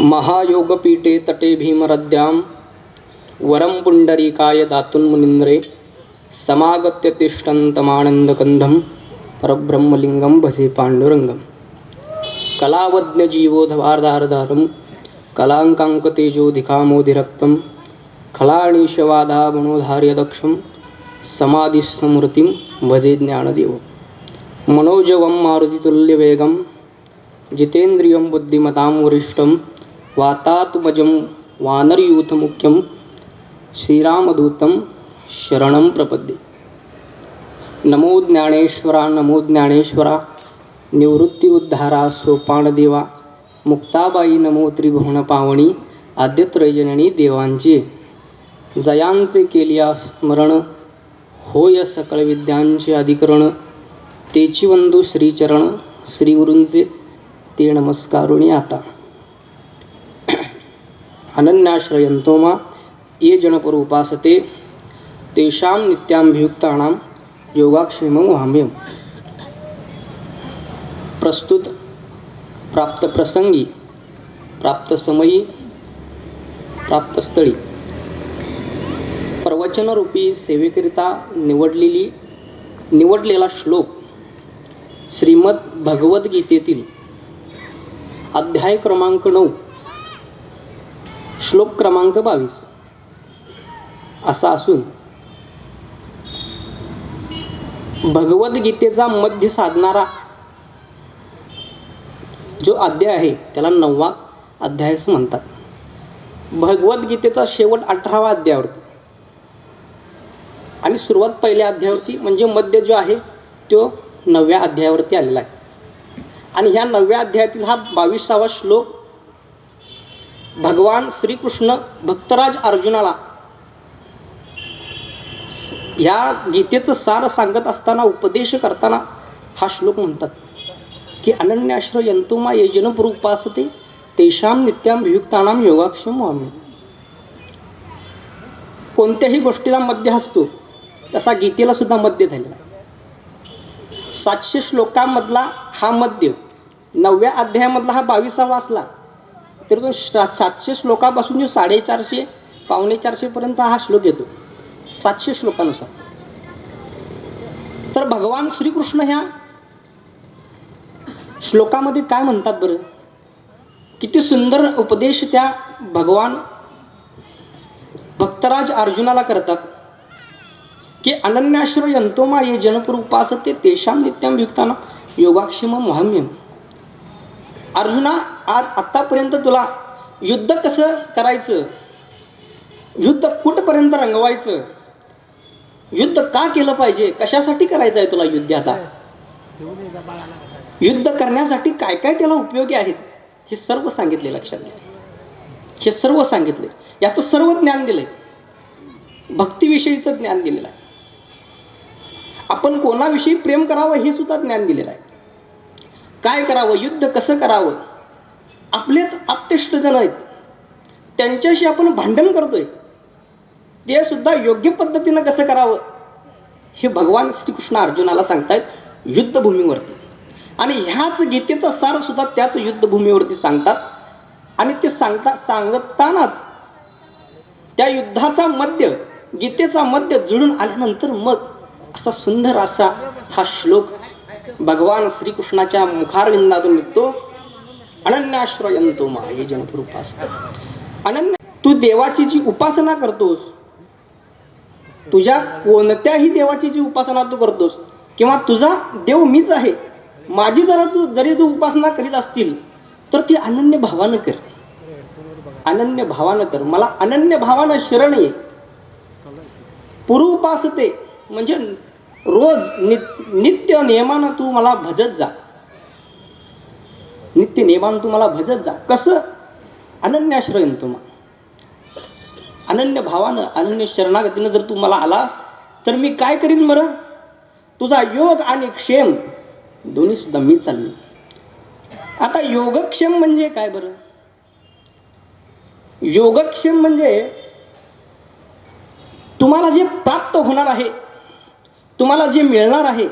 महायोगपीठे तटे भीमरद्यां वरं पुंडरीकाय दातुन्मुनीन्द्रे समागत्य तिष्ठन्तमानन्दकन्धं परब्रह्मलिङ्गं भजे पाण्डुरङ्गं कलावज्ञजीवोधवार्धारधारं कलाङ्काङ्कतेजोधिकामोधिरक्तं खलाणीशवादावणोधार्यदक्षं समाधिस्थमूर्तिं भजे ज्ञानदेवं मनोजवं मारुतितुल्यवेगं जितेन्द्रियं बुद्धिमतां वरिष्ठं वातात्मजं वानरयूथमुख्यं श्रीरामदूतं शरणं प्रपद्ये। नमो ज्ञानेश्वरा नमो ज्ञानेश्वरा निवृत्ति उद्धारा सोपानदेवा मुक्ताबाई नमो त्रिभुवनपावनी आद्यत्रयजननी देवांची जयांचे केलिया स्मरण होय सकळ विद्यांचे अधिकरण तेची वंदू श्रीचरण श्रीगुरूंचे ते नमस्कारुणी आता। अनन्याश्रयंतो मा ये जनपरूपासते तेषां नित्याभियुक्तानां योगाक्षेमं वहाम्यहम्। प्रस्तुत प्राप्त प्रसंगी प्राप्त समयी प्राप्त स्थळी प्रवचनरूपी सेवेकरिता निवडलेला श्लोक श्रीमद भगवद्गीतेतील अध्याय क्रमांक 9 श्लोक क्रमांक 22 असा असून भगवद्गीतेचा मध्य साधणारा जो अध्याय आहे त्याला 9वा अध्याय असं म्हणतात। भगवद्गीतेचा शेवट 18वा अध्यायावरती आणि सुरुवात पहिल्या अध्यायावरती म्हणजे मध्य जो आहे तो 9व्या अध्यायावरती आलेला आहे। आणि ह्या 9व्या अध्यायातील हा 22वा श्लोक भगवान श्रीकृष्ण भक्तराज अर्जुनाला ह्या गीतेचं सार सांगत असताना उपदेश करताना हा श्लोक म्हणतात की अनन्याश्रयंतो मा ये जनपरूपासते तेषां नित्याभियुक्तानां योगाक्षेमं वहाम्यहम्। कोणत्याही गोष्टीला मध्य असतो तसा गीतेला सुद्धा मध्य झालेला आहे। 700 श्लोकांमधला हा मध्य 9व्या अध्यायामधला हा 22वा असला तर तो 700 श्लोकापासून जो 450 पावणे 400 पर्यंत हा श्लोक येतो 700 श्लोकानुसार। तर भगवान श्रीकृष्ण ह्या श्लोकामध्ये काय म्हणतात बरं, किती सुंदर उपदेश त्या भगवान भक्तराज अर्जुनाला करतात की अनन्याश्रयंतो मा ये जनपरूपासते तेषां नित्याभियुक्तानां योगाक्षेमं वहाम्यहम्। अर्जुना आज आत्तापर्यंत तुला युद्ध कसं करायचं, युद्ध कुठपर्यंत रंगवायचं, युद्ध का केलं पाहिजे, कशासाठी करायचं आहे तुला युद्ध, आता युद्ध करण्यासाठी काय काय त्याला उपयोगी आहेत हे सर्व सांगितले, लक्षात घ्या। हे सर्व सांगितले, याचं सर्व ज्ञान दिलंय, भक्तीविषयीचं ज्ञान दिलेलं आहे, आपण कोणाविषयी प्रेम करावं हे सुद्धा ज्ञान दिलेलं आहे, काय करावं, युद्ध कसं करावं, आपलेच आप्तेष्टजन आहेत त्यांच्याशी आपण भांडण करतोय ते सुद्धा योग्य पद्धतीनं कसं करावं हे भगवान श्रीकृष्ण अर्जुनाला सांगतायत युद्धभूमीवरती। आणि ह्याच गीतेचा सार सुद्धा त्याच युद्धभूमीवरती सांगतात। आणि ते सांगतानाच त्या युद्धाचा मध्य, गीतेचा मध्य जुळून आल्यानंतर मग असा सुंदर असा हा श्लोक भगवान श्रीकृष्णाच्या मुखारविंदातून निघतो, अनन्याश्रयंतो मा ये जनपरूपासते। अनन्य, तू देवाची जी उपासना करतोस, तुझ्या कोणत्याही देवाची जी उपासना तू करतोस किंवा तुझा देव मीच आहे, माझी जरी तू उपासना करीत असतील तर ती अनन्य भावानं कर, अनन्य भावानं कर, मला अनन्य भावानं शरण ये। पुरुपासते म्हणजे रोज नित्य नियमानं तू मला भजत जा, नित्य नियमानं तू मला भजत जा। कसं, अनन्याश्रयंतो मा, अनन्य भावानं अनन्य शरणागतीनं जर तू मला आलास तर मी काय करीन बरं, तुझा योग आणि क्षेम दोन्ही सुद्धा मी चालवी। आता योगक्षेम म्हणजे काय बरं, योगक्षेम म्हणजे तुम्हाला जे प्राप्त होणार आहे, तुम्हाला जे मिळणार आहे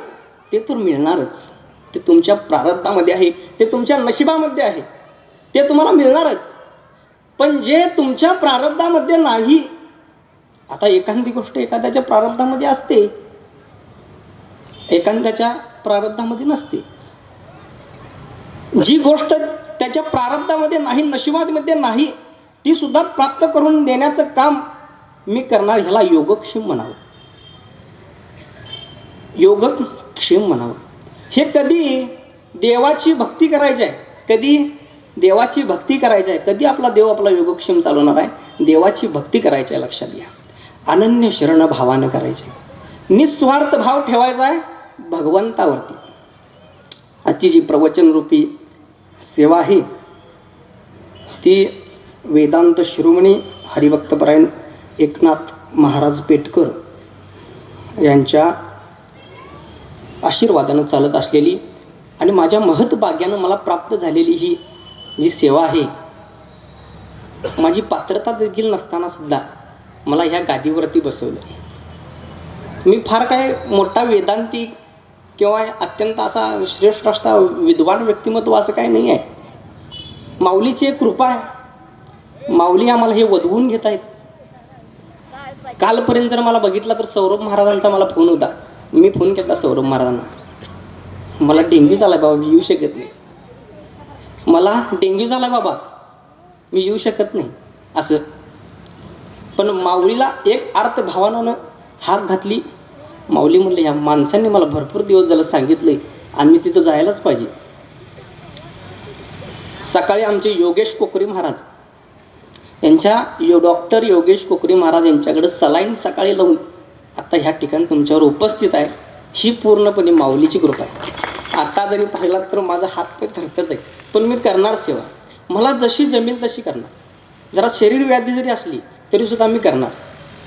ते तर मिळणारच, ते तुमच्या प्रारब्धामध्ये आहे, ते तुमच्या नशिबामध्ये आहे, ते तुम्हाला मिळणारच। पण जे तुमच्या प्रारब्धामध्ये नाही, आता एखादी गोष्ट एखाद्याच्या प्रारब्धामध्ये असते, एखाद्याच्या प्रारब्धामध्ये नसते. जी गोष्ट त्याच्या प्रारब्धामध्ये नाही, नशिबामध्ये नाही, ती सुद्धा प्राप्त करून देण्याचं काम मी करणार. ह्याला योगक्षेम म्हणावं, योगक्षेम म्हणावं. हे कधी देवाची भक्ती करायची आहे, कधी देवाची भक्ती करायची आहे. कधी आपला देव आपला योगक्षेम चालवणार आहे? देवाची भक्ती करायची आहे. लक्षात घ्या. अनन्य शरण भावानं करायचे, निस्वार्थ भाव ठेवायचा आहे भगवंतावरती. आजची जी प्रवचनरूपी सेवा आहे ती वेदांत शिरोमणी हरिभक्तपरायण एकनाथ महाराज पेटकर यांच्या आशीर्वादानं चालत असलेली आणि माझ्या महत्भाग्यानं मला प्राप्त झालेली ही जी सेवा आहे, माझी पात्रता देखील नसताना सुद्धा मला ह्या गादीवरती बसवलं. मी फार काय मोठा वेदांतिक किंवा अत्यंत असा श्रेष्ठ असा विद्वान व्यक्तिमत्व असं काही नाही आहे. माऊलीची एक कृपा आहे. माऊली आम्हाला हे वधवून घेत आहेत. कालपर्यंत जर मला बघितलं तर सौरभ महाराजांचा मला फोन होता. मी फोन केला सौरभ महाराजांना, मला डेंग्यू झाला बाबा, मी येऊ शकत नाही, मला डेंग्यू झाला बाबा, मी येऊ शकत नाही असं. पण माऊलीला एक अर्थ भावनानं हाक घातली. माऊली म्हणले ह्या माणसांनी मला भरपूर दिवस झालं सांगितलंय आणि मी तिथं जायलाच पाहिजे. सकाळी आमचे योगेश कोकरी महाराज यांच्या डॉक्टर योगेश कोकरी महाराज यांच्याकडे सलाईन सकाळी लावून आता ह्या ठिकाणी तुमच्यावर उपस्थित आहे. ही पूर्णपणे माऊलीची कृपा आहे. आता जरी पाहिला तर माझा हात पाय थरथरत आहे, पण मी करणार सेवा. मला जशी जमेल तशी करणार. जरा शरीर व्याधी जरी असली तरीसुद्धा मी करणार,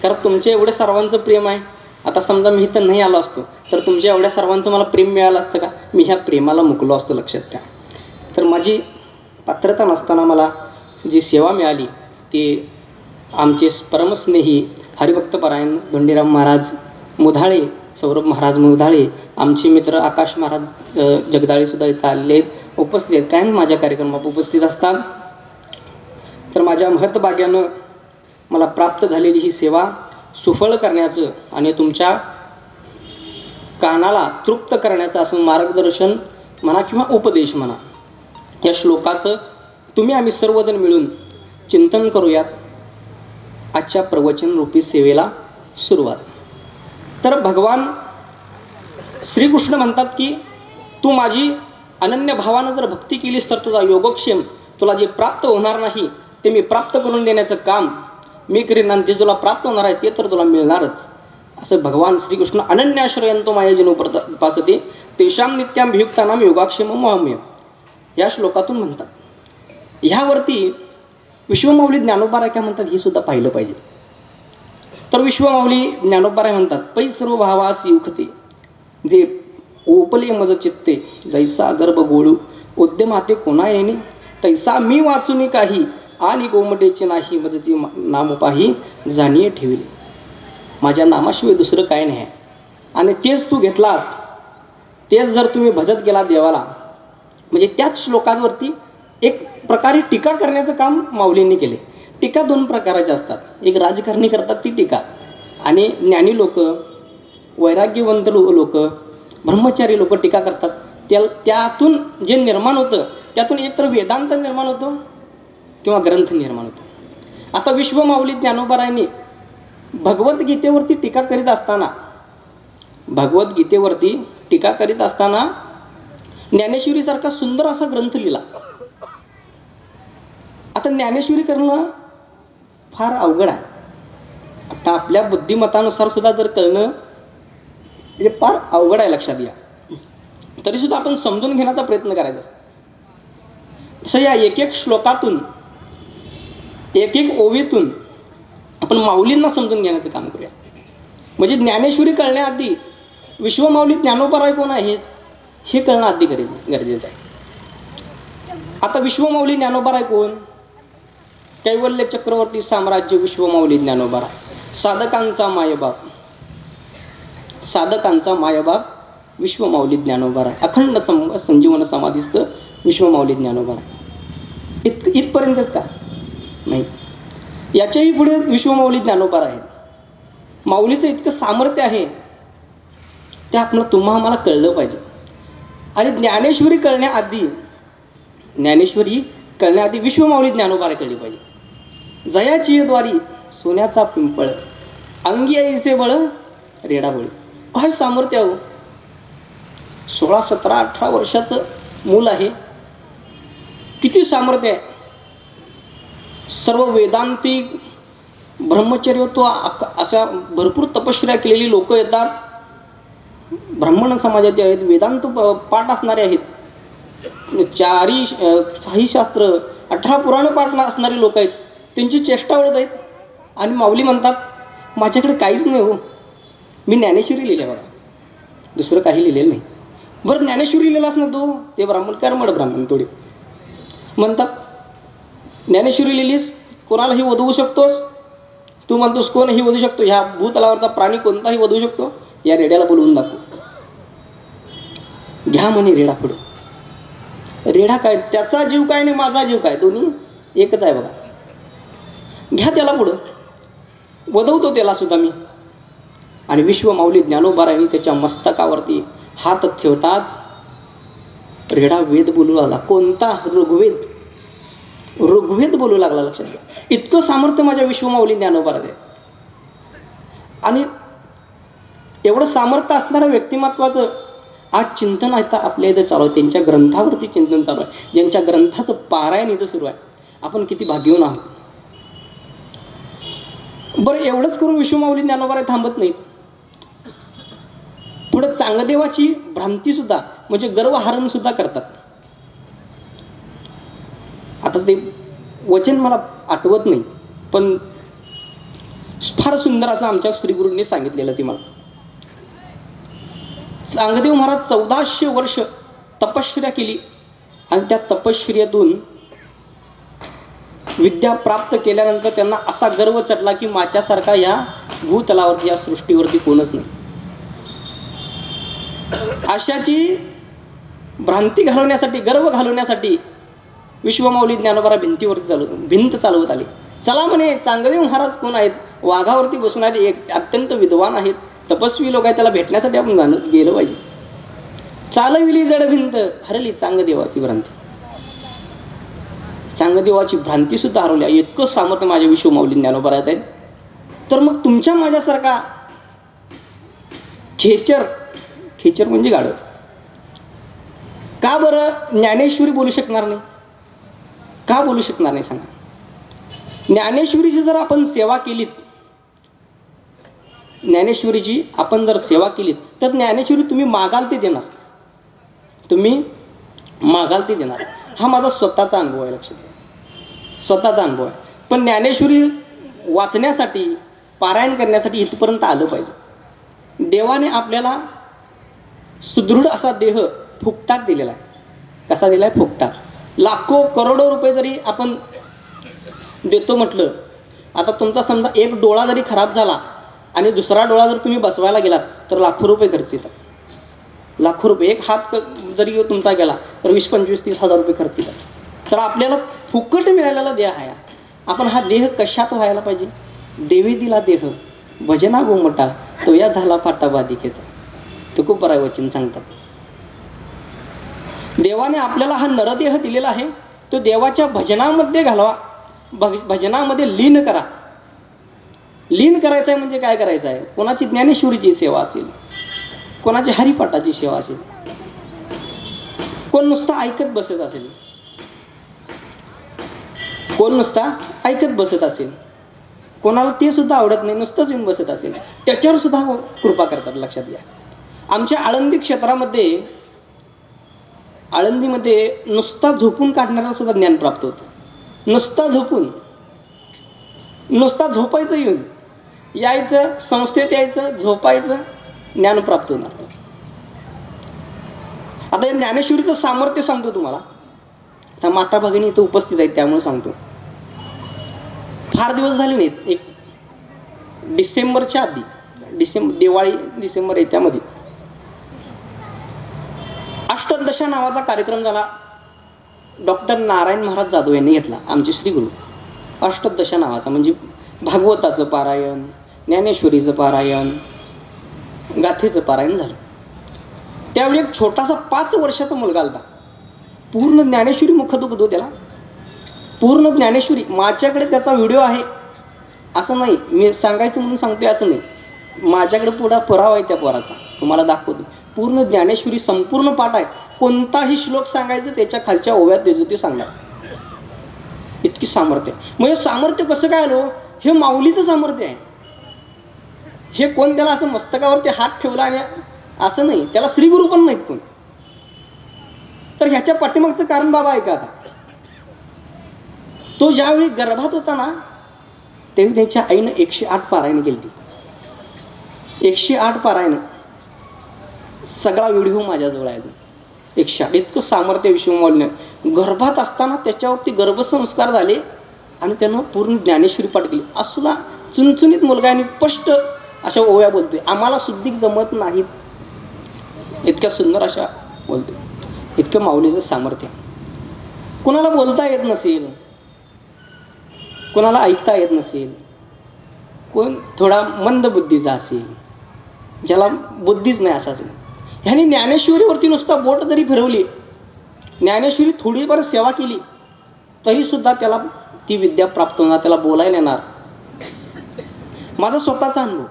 कारण तुमच्या एवढ्या सर्वांचं प्रेम आहे. आता समजा मी इथं नाही आलो असतो तर तुमच्या एवढ्या सर्वांचं मला प्रेम मिळालं असतं का? मी ह्या प्रेमाला मुकलो असतो. लक्षात घ्या. तर माझी पात्रता नसताना मला जी सेवा मिळाली ती आमचे परमस्नेही हरिभक्तपरायण धोंडीराम महाराज मुधाळे, सौरभ महाराज मुधाळे, आमचे मित्र आकाश महाराज जगदाळेसुद्धा इथं आलेले आहेत, उपस्थित आहेत. कायम माझ्या कार्यक्रमात उपस्थित असतात. तर माझ्या महत्भाग्यानं मला प्राप्त झालेली ही सेवा सुफळ करण्याचं आणि तुमच्या कानाला तृप्त करण्याचं असं मार्गदर्शन म्हणा किंवा उपदेश म्हणा, या श्लोकाचं तुम्ही आम्ही सर्वजण मिळून चिंतन करूयात. आजच्या प्रवचनरूपी सेवेला सुरुवात. तर भगवान श्रीकृष्ण म्हणतात की तू माझी अनन्य भावानं जर भक्ती केलीस तर तुझा योगक्षेम, तुला जे प्राप्त होणार नाही ते मी प्राप्त करून देण्याचं काम मी करीन आणि जे तुला प्राप्त होणार आहे ते तर तुला मिळणारच. असं भगवान श्रीकृष्ण अनन्याश्रयंतो माया उपासते तेषां नित्याभियुक्तानां योगाक्षेम मोहम्य या श्लोकातून म्हणतात. ह्यावरती विश्वमाऊली ज्ञानोबा काय म्हणतात हे सुद्धा पाहिलं पाहिजे. तर विश्वमाऊली ज्ञानोबा म्हणतात पै सर्व भावास युखते जे ओपले मज चित्ते जैसा गर्भ गोळू उद्यमाते कोणा येणे तैसा मी वाचुनी काही आणि गोमटेचे नाही मजची नामोपाही जाणीये ठेवले. माझ्या नामाशिवाय दुसरं काय नाही आणि तेच तू घेतलास, तेच जर तुम्ही भजत गेला देवाला, म्हणजे त्याच श्लोकावरती एक प्रकारे टीका करण्याचं काम माऊलींनी केले. टीका दोन प्रकाराच्या असतात. एक राजकारणी करतात ती टीका, आणि ज्ञानी लोक, वैराग्यवंत लोक, ब्रह्मचारी लोक टीका करतात. त्यातून जे निर्माण होतं त्यातून एकतर वेदांत निर्माण होतो किंवा ग्रंथ निर्माण होतो. आता विश्वमाऊली ज्ञानोबारायांनी भगवद्गीतेवरती टीका करीत असताना ज्ञानेश्वरीसारखा सुंदर असा ग्रंथ लिहिला. आता ज्ञानेश्वरी करणं फार अवघड आहे. आता आपल्या बुद्धिमत्तानुसार सुद्धा जर कळणं म्हणजे फार अवघड आहे. लक्षात घ्या. तरीसुद्धा आपण समजून घेण्याचा प्रयत्न करायचा असतो. तसं या एक एक श्लोकातून एक एक ओवीतून आपण माऊलींना समजून घेण्याचं काम करूया. म्हणजे ज्ञानेश्वरी कळण्याआधी विश्वमाऊली ज्ञानोबाराय कोण आहेत हे कळणं आधी गरजेचं आहे. आता विश्वमाऊली ज्ञानोबाराय कोण? कैवल्य चक्रवर्ती साम्राज्य विश्वमाऊली ज्ञानोबाराय, साधकांचा मायबाप विश्वमाऊली ज्ञानोबाराय, अखंड संजीवन समाधीस्थ विश्वमाऊली ज्ञानोबाराय. इथपर्यंतच का? नाही. याच्याही पुढे विश्वमाऊली ज्ञानोबा आहेत. माऊलीचं इतकं सामर्थ्य आहे ते तुम्हा आम्हाला कळलं पाहिजे. आणि ज्ञानेश्वरी कळण्याआधी विश्वमाऊली ज्ञानोबाला कळली पाहिजे. जयाची द्वारी सोन्याचा पिंपळ, अंगी ऐसे बळ रेडाबळी. काय सामर्थ्य आहे. 16, 17, 18 वर्षाचं मूल आहे. किती सामर्थ्य आहे. सर्व वेदांतिक ब्रह्मचर्यत्व अशा भरपूर तपश्चर्या केलेली लोक येतात. ब्राह्मण समाजाचे आहेत, वेदांत पाठ असणारे आहेत, 6 शास्त्र 18 पुराण पाठ असणारे लोक आहेत. त्यांची चेष्टा ओढत आहेत. आणि माऊली म्हणतात माझ्याकडे काहीच नाही हो, मी ज्ञानेश्वरी लिहिली बघा, दुसरं काही लिहिलेलं नाही. बरं ज्ञानेश्वरी लिहिलास ना तू, ते ब्राह्मण कर्मड ब्राह्मण थोडे म्हणतात ज्ञानेश्वरी लिहिलीस कोणालाही वधवू शकतोस. तू म्हणतोस कोणही वधू शकतो, ह्या भूतलावरचा प्राणी कोणताही वधवू शकतो. या रेड्याला बोलवून दाखव. घ्या म्हणे रेडा पुढं. रेडा काय, त्याचा जीव काय आणि माझा जीव काय, दोन्ही एकच आहे बघा. घ्या त्याला पुढं, वधवतो त्याला सुद्धा मी. आणि विश्वमाऊली ज्ञानोबारायांनी त्याच्या मस्तकावरती हात ठेवताच रेडा वेद बोलू लागला. कोणता? ऋग्वेद बोलू लागला. लक्षात घ्या. इतकं सामर्थ्य माझ्या विश्वमाऊली ज्ञानोबारात आहे. आणि एवढं सामर्थ्य असणाऱ्या व्यक्तिमत्वाचं आज चिंतन आता आपल्या इथं चालू आहे. त्यांच्या ग्रंथावरती चिंतन चालू आहे. ज्यांच्या ग्रंथाचं पारायण इथं सुरू आहे. आपण किती भाग्यवान आहोत. बरं एवढंच करून विश्वमाऊली ज्ञानोबा थांबत नाहीत. पुढं चांगदेवाची भ्रांतीसुद्धा म्हणजे गर्वहरणसुद्धा करतात. आता ते वचन मला आठवत नाही, पण फार सुंदर असं आमच्या श्रीगुरूंनी सांगितलेलं ते मला. चांगदेव महाराज 1400 वर्ष तपश्चर्या केली आणि त्या तपश्चर्येतून विद्या प्राप्त केल्यानंतर त्यांना असा गर्व चढला की माझ्यासारखा या भूतलावरती या सृष्टीवरती कोणच नाही. अशाची भ्रांती घालवण्यासाठी, गर्व घालवण्यासाठी विश्वमाऊली ज्ञानोबा भिंत चालवत आली. चला म्हणे चांगदेव महाराज कोण आहेत, वाघावरती बसून आहेत, एक अत्यंत विद्वान आहेत, तपस्वी लोक आहेत, त्याला भेटण्यासाठी आपण गेलं पाहिजे. चालविली जड भिंत, हरली चांगदेवाची भ्रांती. चांगदेवाची भ्रांती सुद्धा हरवली. इतकं सामर्थ्य माझ्या विश्वमाऊली ज्ञानोबा आहेत. तर मग तुमच्या माझ्यासारखा खेचर म्हणजे गाढव का बरं ज्ञानेश्वरी बोलू शकणार नाही? का बोलू शकणार नाही सांगा? ज्ञानेश्वरीची जर आपण सेवा केलीत, ज्ञानेश्वरीची आपण जर सेवा केलीत तर ज्ञानेश्वरी तुम्ही मागाल ते देणार. तुम्ही मागाल ते देणार. हा माझा स्वतःचा अनुभव आहे. लक्षात घ्या, स्वतःचा अनुभव आहे. पण ज्ञानेश्वरी वाचण्यासाठी, पारायण करण्यासाठी इथपर्यंत आलं पाहिजे. देवाने आपल्याला सुदृढ असा देह फुकटात दिलेला आहे. कसा दिला आहे? फुकटात. लाखो करोडो रुपये जरी आपण देतो म्हटलं, आता तुमचा समजा एक डोळा जरी खराब झाला आणि दुसरा डोळा जर तुम्ही बसवायला गेलात तर लाखो रुपये खर्च येतात. लाखो रुपये. एक हात जरी तुमचा गेला तर 20, 25, 30 हजार रुपये खर्च येतात. तर आपल्याला फुकट मिळालेला देह आहे. आपण हा देह कशात व्हायला पाहिजे? देवी दिला देह भजना गोमटा, तो या झाला फाटा बाधिकेचा. तुकोबराय वचन सांगतात. देवाने आपल्याला हा नरदेह दिलेला आहे, तो देवाच्या भजनामध्ये घालवा, भजनामध्ये लीन करा. लीन करायचं आहे म्हणजे काय करायचं आहे? कोणाची ज्ञानेश्वरीची सेवा असेल, कोणाची हरिपाठाची सेवा असेल, कोण नुसता ऐकत बसत असेल, कोण नुसता ऐकत बसत असेल, कोणाला ते सुद्धा आवडत नाही, नुसतंच येऊन बसत असेल, त्याच्यावर सुद्धा कृपा करतात. लक्षात घ्या. आमच्या आळंदी क्षेत्रामध्ये, आळंदीमध्ये नुसता झोपून काढणाऱ्याला सुद्धा ज्ञान प्राप्त होतं. नुसता झोपायचं, येऊन यायचं, संस्थेत यायचं, झोपायचं, ज्ञान प्राप्त होणार. आता या ज्ञानेश्वरीचं सामर्थ्य सांगतो तुम्हाला. आता माता भगिनी इथं उपस्थित आहेत त्यामुळे सांगतो. फार दिवस झाले नाहीत, एक डिसेंबरच्या आधी, दिवाळी डिसेंबर आहे त्यामध्ये अष्टदशा नावाचा कार्यक्रम झाला. डॉक्टर नारायण महाराज जाधव यांनी घेतला, आमचे श्रीगुरू. अष्टदश नावाचा, म्हणजे भागवताचं पारायण, ज्ञानेश्वरीचं पारायण, गाथेचं पारायण झालं. त्यावेळी एक छोटासा 5 वर्षाचा मुलगा आलता, पूर्ण ज्ञानेश्वरी मुखत होतो त्याला, पूर्ण ज्ञानेश्वरी. माझ्याकडे त्याचा व्हिडिओ आहे, असं नाही मी सांगायचं म्हणून सांगतोय असं नाही, माझ्याकडे पुढा पुरावा आहे त्या पोराचा, तुम्हाला दाखवतो. पूर्ण ज्ञानेश्वरी संपूर्ण पाठ आहे, कोणताही श्लोक सांगायचं त्याच्या खालच्या ओव्यात देतो ते सांगणार, इतकी सामर्थ्य. मग हे सामर्थ्य कसं काय आलो? हे माऊलीचं सामर्थ्य आहे. हे कोण त्याला असं मस्तकावरती हात ठेवला आणि असं नाही, त्याला श्रीगुरु पण नाहीत कोण. तर ह्याच्या पाठीमागचं कारण बाबा ऐका आता. तो ज्यावेळी गर्भात होता ना, तेव्हा त्याच्या आईनं 108 पारायण केली. 108 पारायण, सगळा व्हिडिओ माझ्याजवळ आहे अजून. 108 इतकं सामर्थ्य विश्वमाऊलीनं. गर्भात असताना त्याच्यावरती गर्भसंस्कार झाले आणि त्यानं पूर्ण ज्ञानेश्वरी पाठ केली. असला चुनचुनीत मुलगा आणि स्पष्ट अशा ओव्या बोलतोय, आम्हाला शुद्धिक जमत नाहीत, इतक्या सुंदर अशा बोलतोय. इतकं माऊलीचं सामर्थ्य. कोणाला बोलता येत नसेल, कोणाला ऐकता येत नसेल, कोण थोडा मंद बुद्धीचा असेल, ज्याला बुद्धीच नाही असा असेल, ह्याने ज्ञानेश्वरीवरती नुसता बोट जरी फिरवली, ज्ञानेश्वरी थोडीफार सेवा केली, तरीसुद्धा त्याला ती विद्या प्राप्त होणार, त्याला बोलायला येणार. माझा स्वतःचा अनुभव.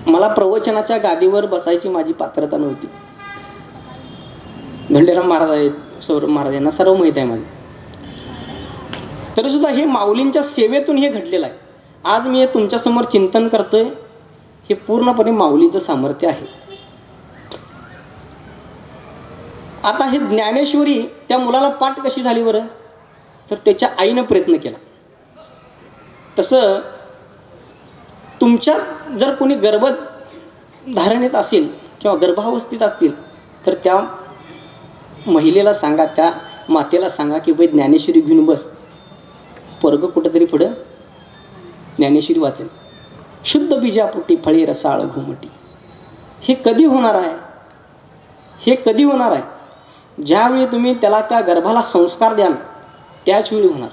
मला प्रवचनाच्या गादीवर बसायची माझी पात्रता नव्हती. धंडेराम महाराज आहेत, सौरभ महाराज यांना सर्व माहीत आहे माझं. तरीसुद्धा हे माऊलींच्या सेवेतून हे घडलेलं आहे. आज मी हे तुमच्यासमोर चिंतन करतोय, हे पूर्णपणे माऊलीचं सामर्थ्य आहे. आता हे ज्ञानेश्वरी त्या मुलाला पाठ कशी झाली बरं? तर त्याच्या आईनं प्रयत्न केला. तसं तुमच्यात जर कोणी गर्भधारणेत असेल किंवा गर्भावस्थेत असतील, तर त्या महिलेला सांगा, त्या मातेला सांगा की बाई ज्ञानेश्वरी घेऊन बस, पोरगं कुठंतरी पुढं ज्ञानेश्वरी वाचेल. शुद्ध बीजापोटी फळे रसाळ घुमटी. हे कधी होणार आहे? हे कधी होणार आहे? ज्यावेळी तुम्ही त्याला त्या गर्भाला संस्कार द्याल त्याच वेळी होणार.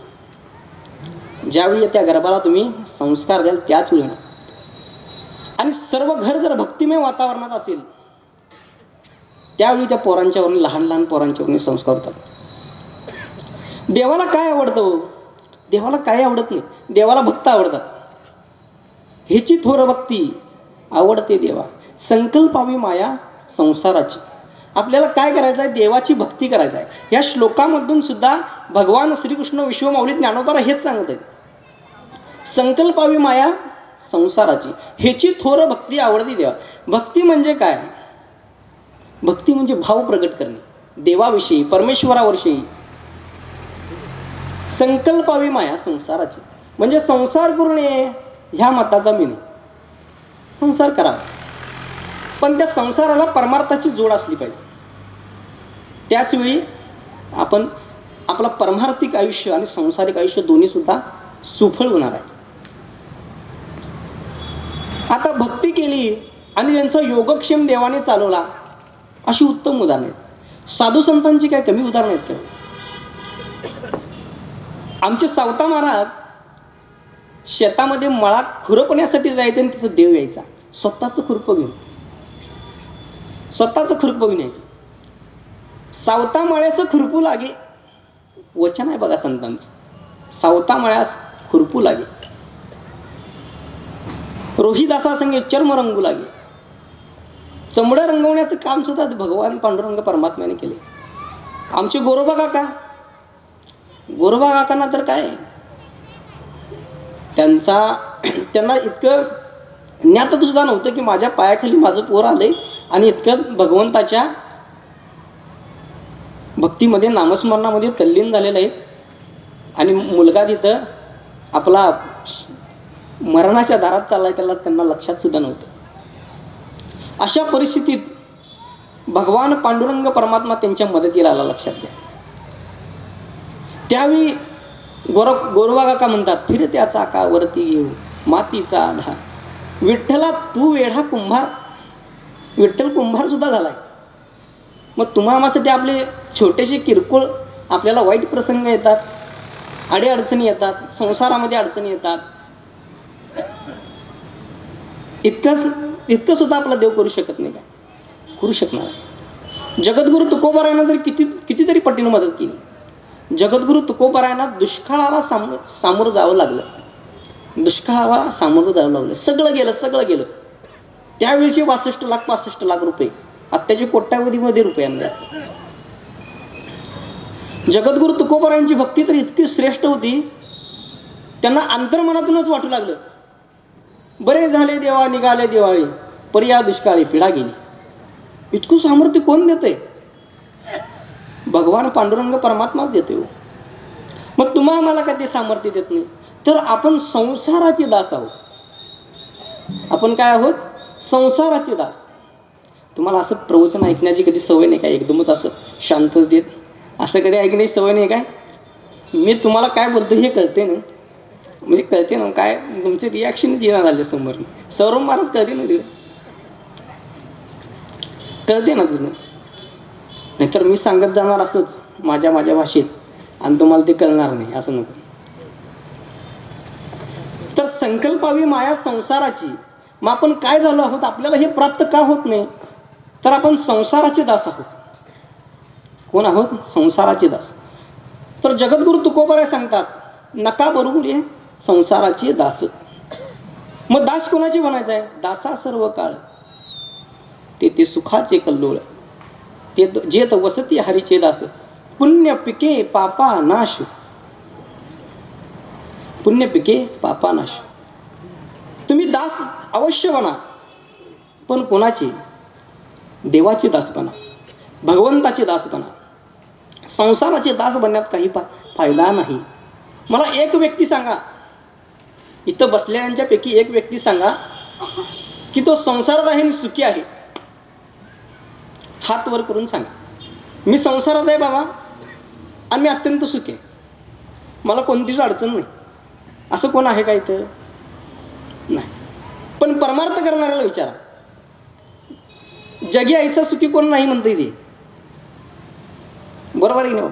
ज्यावेळी त्या गर्भाला तुम्ही संस्कार द्याल त्याच वेळी होणार. आणि सर्व घर जर भक्तिमय वातावरणात असेल, त्यावेळी त्या पोरांच्यावरून, लहान लहान पोरांच्यावरून संस्कार होतात. देवाला काय आवडतं? देवाला काय आवडत नाही, देवाला भक्त आवडतात. ह्याची थोर भक्ती आवडते देवा, संकल्पावी माया संसाराची. आपल्याला काय करायचं आहे? देवाची भक्ती करायचं आहे. या श्लोकामधून सुद्धा भगवान श्रीकृष्ण विश्वमाऊली ज्ञानोबाला हेच सांगत आहेत, संकल्पावी माया संसाराची. ह्याची थोर भक्ती आवडते देवा. भक्ती म्हणजे काय? भक्ती म्हणजे भाव प्रगट करणे देवाविषयी, परमेश्वराविषयी. संकल्पावी माया संसाराची म्हणजे संसार करू नये ह्या मताचा मी नाही. संसार करावा, पण त्या संसाराला परमार्थाची जोड असली पाहिजे. त्याचवेळी आपण आपला परमार्थिक आयुष्य आणि सांसारिक आयुष्य दोन्हीसुद्धा सुफळ होणार आहे. आता भक्ती केली आणि त्यांचा योगक्षेम देवाने चालवला, अशी उत्तम उदाहरणं आहेत. साधू संतांची काय कमी उदाहरणं आहेत का? आमचे सावता महाराज शेतामध्ये मळा खुरपण्यासाठी जायचे आणि तिथं देव यायचा, स्वतःचं खुरपं घेऊन, स्वतःचं खुरपं घेऊन यायचं. सावता मळ्याचं खुरपू लागे, वचन आहे बघा संतांचं, सावता मळ्यास खुरपू लागे. रोहिदासा संगे चर्म रंगू लागे. चमडं रंगवण्याचं काम सुद्धा भगवान पांडुरंग परमात्म्याने केले. आमचे गोरोबा काकांना तर काय, त्यांना इतकं ज्ञात सुद्धा नव्हतं की माझ्या पायाखाली माझं पोर आलंय आणि इतकं भगवंताच्या भक्तीमध्ये, नामस्मरणामध्ये तल्लीन झालेलं आहेत. आणि मुलगा तिथं आपला मरणाच्या दारात चाललाय, त्यांना लक्षात सुद्धा नव्हतं. अशा परिस्थितीत भगवान पांडुरंग परमात्मा त्यांच्या मदतीला आला. लक्षात घ्या. त्यावेळी गोरोबा काका म्हणतात, फिरत्या चाकावरती येऊ मातीचा आधार, विठ्ठला तू वेढा कुंभार. विठ्ठल कुंभार सुद्धा झालाय. मग तुम्हाला आपले छोटेसे किरकोळ आपल्याला वाईट प्रसंग येतात, अडीअडचणी येतात, संसारामध्ये अडचणी येतात. इतकं सुद्धा आपला देव करू शकत नाही काय? करू शकणार आहे. जगद्गुरु तुकोबारायांना जर कितीतरी पटीने मदत केली. जगद्गुरु तुकोबारायांना दुष्काळाला सामोरं जावं लागलं. दुष्काळाला सामोरं जावं लागलं. सगळं गेलं. त्यावेळीचे 65 लाख रुपये आत्ताचे कोट्यावधीमध्ये रुपयांमध्ये असतात. जगद्गुरु तुकोबारायांची भक्ती तर इतकी श्रेष्ठ होती, त्यांना अंतर्मनातूनच वाटू लागलं, बरे झाले देवा निघाले दिवाळी, परी या दुष्काळी पिढा गेली. इतकं सामर्थ्य कोण देते? भगवान पांडुरंग परमात्माच देते. मग तुम्हा आम्हाला का ते सामर्थ्य देत नाही? तर आपण संसाराचे दास आहोत. आपण काय आहोत? संसाराचे दास. तुम्हाला असं प्रवचन ऐकण्याची कधी सवय नाही काय? एकदमच असं शांततेत असं कधी ऐकण्याची सवय नाही काय? मी तुम्हाला काय बोलतो हे कळते ना, म्हणजे कळते ना काय? तुमचे रिॲक्शनच येणार झाले समोर. सौरभ महाराज कळते ना तिकडे, कळते ना तिथं. नाहीतर मी सांगत जाणार असंच माझ्या भाषेत आणि तुम्हाला ते कळणार नाही, असं नको. तर संकल्पावी माया संसाराची. मग आपण काय झालो आहोत? आपल्याला हे प्राप्त का होत नाही? तर आपण संसाराचे दास आहोत. कोण आहोत? संसाराचे दास. तर जगद्गुरु तुकोबाराय सांगतात, नका बरोबर आहे संसाराचे दास. मग दास कोणाचे बनायचं आहे? दासा सर्व काळ ते सुखाचे कल्लोळ, ते जेत वसती हरीचे दास. पुण्य पिके पापा नाश, पुण्य पिके पापा नाश. तुम्ही दास अवश्य बना, पण कोणाचे? देवाचे दास बना, भगवंताचे दास बना. संसाराचे दास बनण्यात काही फायदा नाही. मला एक व्यक्ती सांगा, इथं बसलेल्यांच्यापैकी एक व्यक्ती सांगा की तो संसारात आहे आणि सुखी आहे. हात वर करून सांगा, मी संसारात आहे बाबा आणि मी अत्यंत सुखी आहे, मला कोणतीच अडचण नाही. असं कोण आहे का इथं? नाही. पण परमार्थ करणाऱ्याला विचारा, जगी आईचा सुखी कोण नाही म्हणते ते. बरोबर आहे की नाही?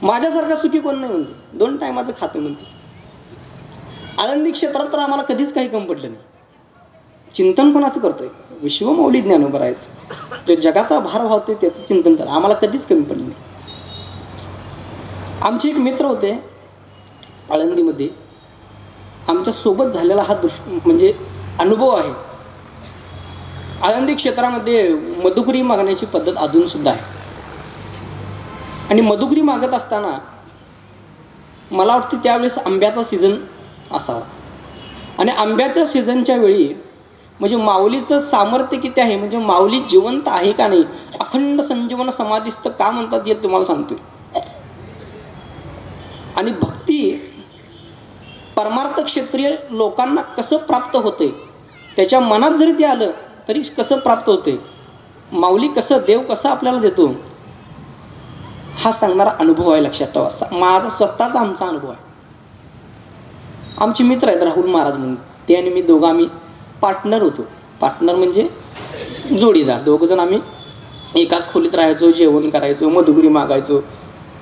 माझ्यासारखा सुखी कोण नाही म्हणते. 2 टायमाचं खातं म्हणते. आळंदी क्षेत्रात तर आम्हाला कधीच काही कमी पडलं नाही. चिंतन कोणाचं करतोय? विश्वमौली ज्ञानोबा राहायचं, जो जगाचा भार वाहतोय त्याचं चिंतन करा. आम्हाला कधीच कमी पडलं नाही. आमचे एक मित्र होते आळंदीमध्ये, आमच्या सोबत झालेला हा म्हणजे अनुभव आहे. आळंदी क्षेत्रामध्ये मधुकरी मागण्याची पद्धत अजून सुद्धा आहे. आणि मधुकरी मागत असताना मला वाटतं त्यावेळेस आंब्याचा सीझन असावा. आणि आंब्याच्या सीझनच्या वेळी म्हणजे माऊलीचं सामर्थ्य किती आहे, म्हणजे माऊली जिवंत आहे का नाही, अखंड संजीवन समाधिस्थ का म्हणतात हे तुम्हाला सांगतोय. आणि भक्ती परमार्थ क्षेत्रीय लोकांना कसं प्राप्त होते, त्याच्या मनात जरी ते आलं तरी कसं प्राप्त होते, माऊली कसं, देव कसं आपल्याला देतो, हा सांगणारा अनुभव आहे. लक्षात ठेवा, माझा स्वतःचा आमचा अनुभव आहे. आमचे मित्र आहेत राहुल महाराज म्हणून, ते आणि मी दोघं आम्ही पार्टनर होतो. पार्टनर म्हणजे जोडीदार. दोघंजण आम्ही एकाच खोलीत राहायचो, जेवण करायचो, मधुगिरी मागायचो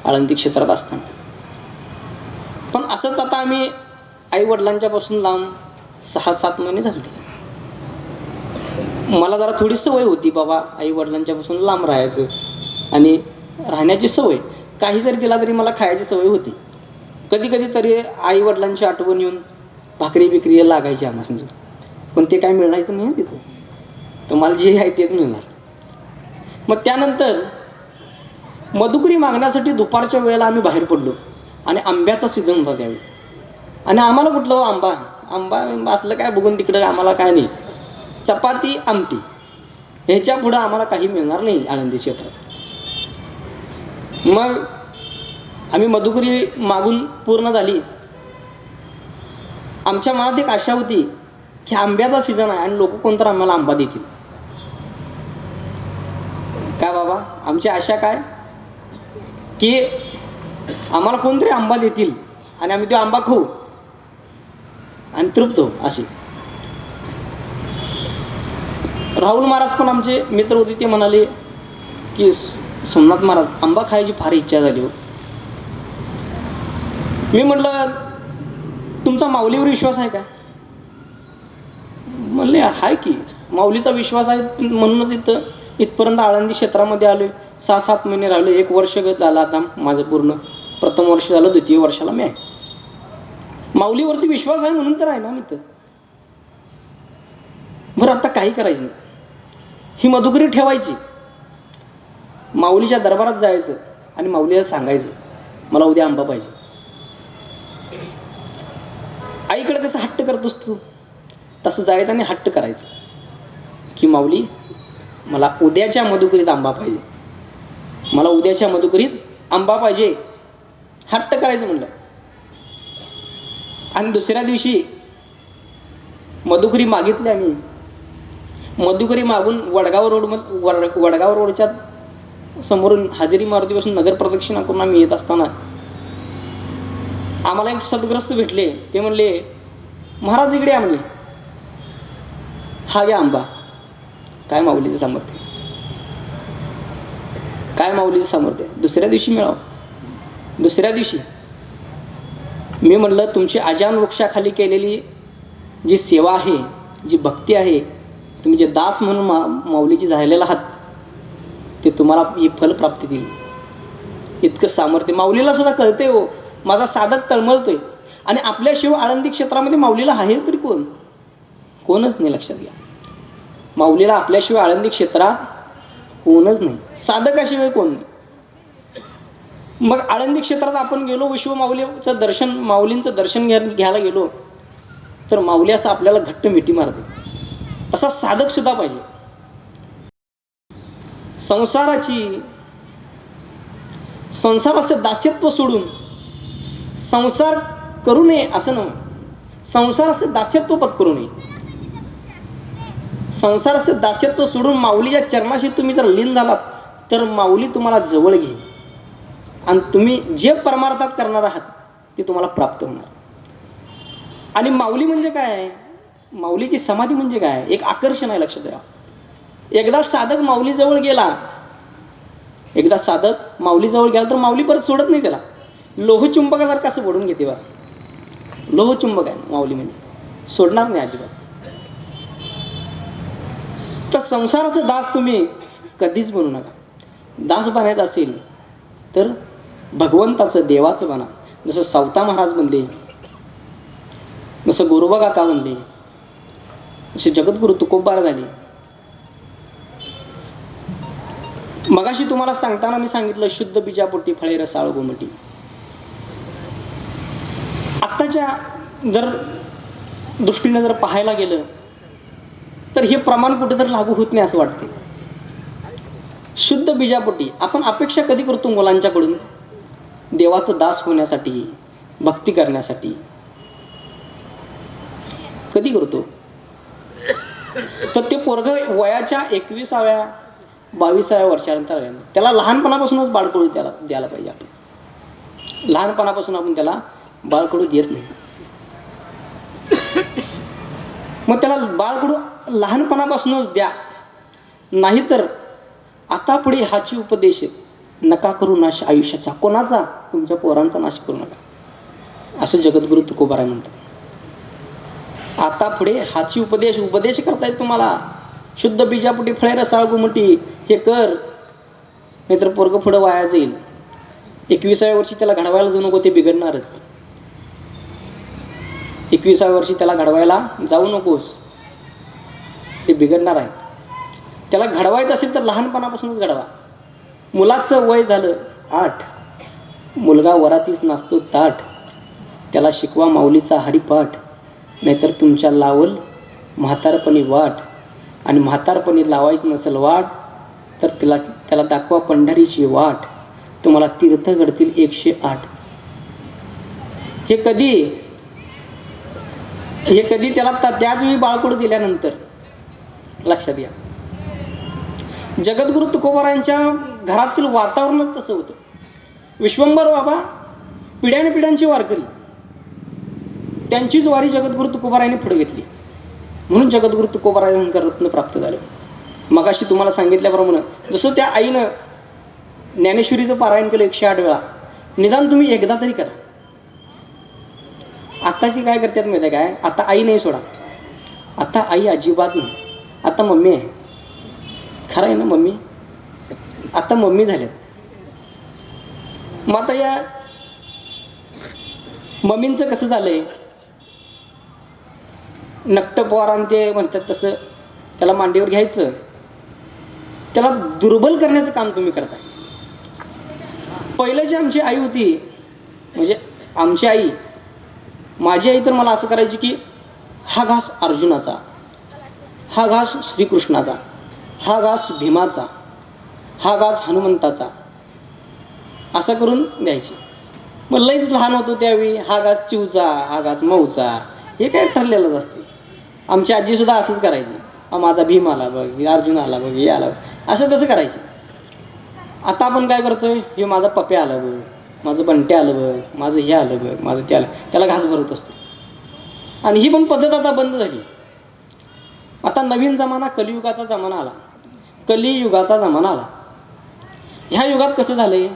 आळंदी क्षेत्रात असताना. पण असंच आता आम्ही आईवडिलांच्यापासून लांब 6-7 महिने झाले. मला जरा थोडी सवय होती बाबा आईवडिलांच्यापासून लांब राहायचं आणि राहण्याची सवय. काही जरी दिला तरी मला खायची सवय होती. कधी कधी तरी आईवडिलांची आठवण येऊन भाकरी बिकरी लागायची आम्हाला, पण ते काय मिळायचं नाही तिथं. तर मला जे आहे तेच मिळणार. मग त्यानंतर मधुकरी मागण्यासाठी दुपारच्या वेळेला आम्ही बाहेर पडलो आणि आंब्याचा सीझन होता त्यावेळी. आणि आम्हाला कुठलं आंबा असलं काय बघून तिकडं आम्हाला काय नाही, चपाती आमटी ह्याच्या पुढं आम्हाला काही मिळणार नाही आळंदी क्षेत्रात. मग आम्ही मधुकरी मागून पूर्ण झाली. आमच्या मनात एक आशा होती की आंब्याचा सीझन आहे आणि लोक कोणतर आम्हाला आंबा देतील. काय बाबा, आमची आशा काय की आम्हाला कोणतरी आंबा देतील आणि आम्ही तो आंबा खाऊ आणि तृप्त हो असे. राहुल महाराज पण आमचे मित्र होते, ते म्हणाले की सोमनाथ महाराज आंबा खायची फार इच्छा झाली हो. मी म्हटलं तुमचा माऊलीवर विश्वास आहे का? म्हणले आहे की, माऊलीचा विश्वास आहे म्हणूनच इथपर्यंत आळंदी क्षेत्रामध्ये आलो. 6-7 महिने राहिले, 1 वर्ष झालं आता माझं पूर्ण. प्रथम वर्ष झालं, द्वितीय वर्षाला मी आहे. माऊलीवरती विश्वास आहे म्हणून तर आहे ना मी तर. बरं आता काही करायचं नाही, ही मधुकरी ठेवायची, माऊलीच्या दरबारात जायचं आणि माऊलीला सांगायचं मला उद्या आंबा पाहिजे. आईकडे कसं हट्ट करतोस तू, तसं जायचं आणि हट्ट करायचं की माऊली मला उद्याच्या मधुकरीत आंबा पाहिजे, मला उद्याच्या मधुकरीत आंबा पाहिजे. हट्ट करायचं म्हणलं. आणि दुसऱ्या दिवशी मधुकरी मागितली आम्ही. मधुकरी मागून वडगाव रोडच्या समोरून हाजिरी मारुतीपासून नगर प्रदक्षिणा करून आम्ही येत असताना आम्हाला एक सद्ग्रस्त भेटले. ते म्हणले महाराज इकडे या म्हणले, हा घ्या आंबा. काय माऊलीचं सामर्थ्य, काय माऊलीचं सामर्थ्य. दुसऱ्या दिवशी मिळावं. दुसऱ्या दिवशी मी म्हणलं तुमची अजान वृक्षाखाली केलेली जी सेवा आहे, जी भक्ती आहे, तुम्ही जे दास म्हणून माऊलीची झालेला आहात, ते तुम्हाला ही फलप्राप्ती दिली. इतकं सामर्थ्य माऊलीला सुद्धा कळते हो. माझा साधक तळमळतोय. आणि आपल्याशिवाय आळंदी क्षेत्रामध्ये माऊलीला आहे तरी कोण? कोणच नाही. लक्षात घ्या, माऊलीला आपल्याशिवाय आळंदी क्षेत्रात कोणच नाही. साधकाशिवाय कोण नाही. मग आळंदी क्षेत्रात आपण गेलो, विश्व माऊलीचं दर्शन, माऊलींचं दर्शन घ्यायला गेलो तर माऊली असं आपल्याला घट्ट मिठी मारते. असा साधक सुद्धा पाहिजे. संसाराचं दास्यत्व सोडून संसार करू नये असं नव्हे, संसाराचं दास्यत्व पत्करू नये. संसाराचं दास्यत्व सोडून माऊलीच्या चरणाशी तुम्ही जर लीन झालात तर माऊली तुम्हाला जवळ घेईल आणि तुम्ही जे परमार्थात करणार आहात ते तुम्हाला प्राप्त होणार. आणि माऊली म्हणजे काय? माऊलीची समाधी म्हणजे काय? एक आकर्षण आहे. लक्षात द्या. एकदा साधक माऊलीजवळ गेला, एकदा साधक माऊलीजवळ गेला तर माऊली परत सोडत नाही त्याला. लोहचुंबकासारखं असं ओढून घेते बा. लोहचुंबक आहे माऊली म्हणजे, सोडणार नाही अजिबात. तर संसाराचं दास तुम्ही कधीच बनू नका. दास बनायचं असेल तर भगवंताचं, देवाचं बना. जसं सावता महाराज बनले, जसं गोरोबा काका बनले, जसे जगद्गुरु तुकोबार झाले. मगाशी तुम्हाला सांगताना मी सांगितलं शुद्ध बीजापोटी फळे रसाळ गोमटी. आत्ताच्या जर दृष्टीने जर पाहायला गेलं तर हे प्रमाण कुठेतरी लागू होत नाही असं वाटते. शुद्ध बीजापोटी आपण अपेक्षा कधी करतो मुलांच्याकडून? देवाचं दास होण्यासाठी, भक्ती करण्यासाठी कधी करतो? तर ते पोरगं वयाच्या 21व्या 22व्या वर्षानंतर त्याला लहानपणापासूनच बाळकडू त्याला द्यायला पाहिजे. आपण लहानपणापासून आपण त्याला बाळकडू देत नाही. मग त्याला बाळकडू लहानपणापासूनच द्या, नाहीतर आता पुढे हाची उपदेश नका करू नाश आयुष्याचा. कोणाचा? तुमच्या पोरांचा नाश करू नका, असं जगद्गुरु तुकोबाराय म्हणतात. आता पुढे हाची उपदेश करतायत तुम्हाला. शुद्ध बीजापोटी फळे रसाळ गोमटी हे कर, नाहीतर पोरगं पुढं वाया जाईल. 21व्या वर्षी त्याला घडवायला जाऊ नको, ते बिघडणारच. 21व्या वर्षी त्याला घडवायला जाऊ नकोस, ते बिघडणार आहे. त्याला घडवायचं असेल तर लहानपणापासूनच घडवा. मुलाचं वय झालं 8, मुलगा वरातीस नाचतो ताठ, त्याला शिकवा माऊलीचा हरिपाठ, नाहीतर तुमच्या लावल म्हातारपणी वाट. आणि म्हातारपणी लावायची नसेल वाट तर त्याला दाखवा पंढरीची वाट, तुम्हाला तीर्थ घडतील 108. हे कधी त्याला त्याच वेळी बाळकडू दिल्यानंतर. लक्षात घ्या, जगद्गुरु तुकोबारायांच्या घरातील वातावरणच तसं होतं. विश्वंभर बाबा पिढ्यानपिढ्यांची वारकरी, त्यांचीच वारी जगद्गुरु तुकोबारायांनी पुढे घेतली. म्हणून जगद्गुरु तुकोबारायांना रत्न प्राप्त झालं. मगाशी तुम्हाला सांगितल्याप्रमाणे जसं त्या आईनं ज्ञानेश्वरीचं पारायण केलं 108 वेळा, निदान तुम्ही एकदा तरी करा. आत्ताची काय करतात माहिती आहे काय, आता आई नाही सोडा, आता आई अजिबात नाही, आता मम्मी आहे. खरं आहे ना, मम्मी आता मम्मी झाल्यात. मग आता या मम्मींचं कसं झालंय, नकट पोरान ते म्हणतात तसं त्याला मांडीवर घ्यायचं, त्याला दुर्बल करण्याचं काम तुम्ही करताय. पहिल्याची आमची आई होती, म्हणजे आमची आई, माझी आई तर मला असं करायची की हा घास अर्जुनाचा, हा घास श्रीकृष्णाचा, हा घास भीमाचा, हा घास हनुमंताचा, असा करून द्यायची. मग लईच लहान होतो त्यावेळी हा घास चिवचा, हा घास मऊचा, हे काय ठरलेलंच असते. आमची आजीसुद्धा असंच करायची, माझा भीम आला बघ, अर्जुन आला बघ, हे आला बघ, असं तसं करायची. आता आपण काय करतोय, हे माझा पप्या आलं बघ, माझं बंटे आलं बघ, माझं हे आलं बघ, माझं ते आलं, त्याला घास भरत असतो. आणि ही पण पद्धत आता बंद झाली. आता नवीन जमाना, कलियुगाचा जमाना आला, कलियुगाचा जमाना आला. ह्या युगात कसं झालंय,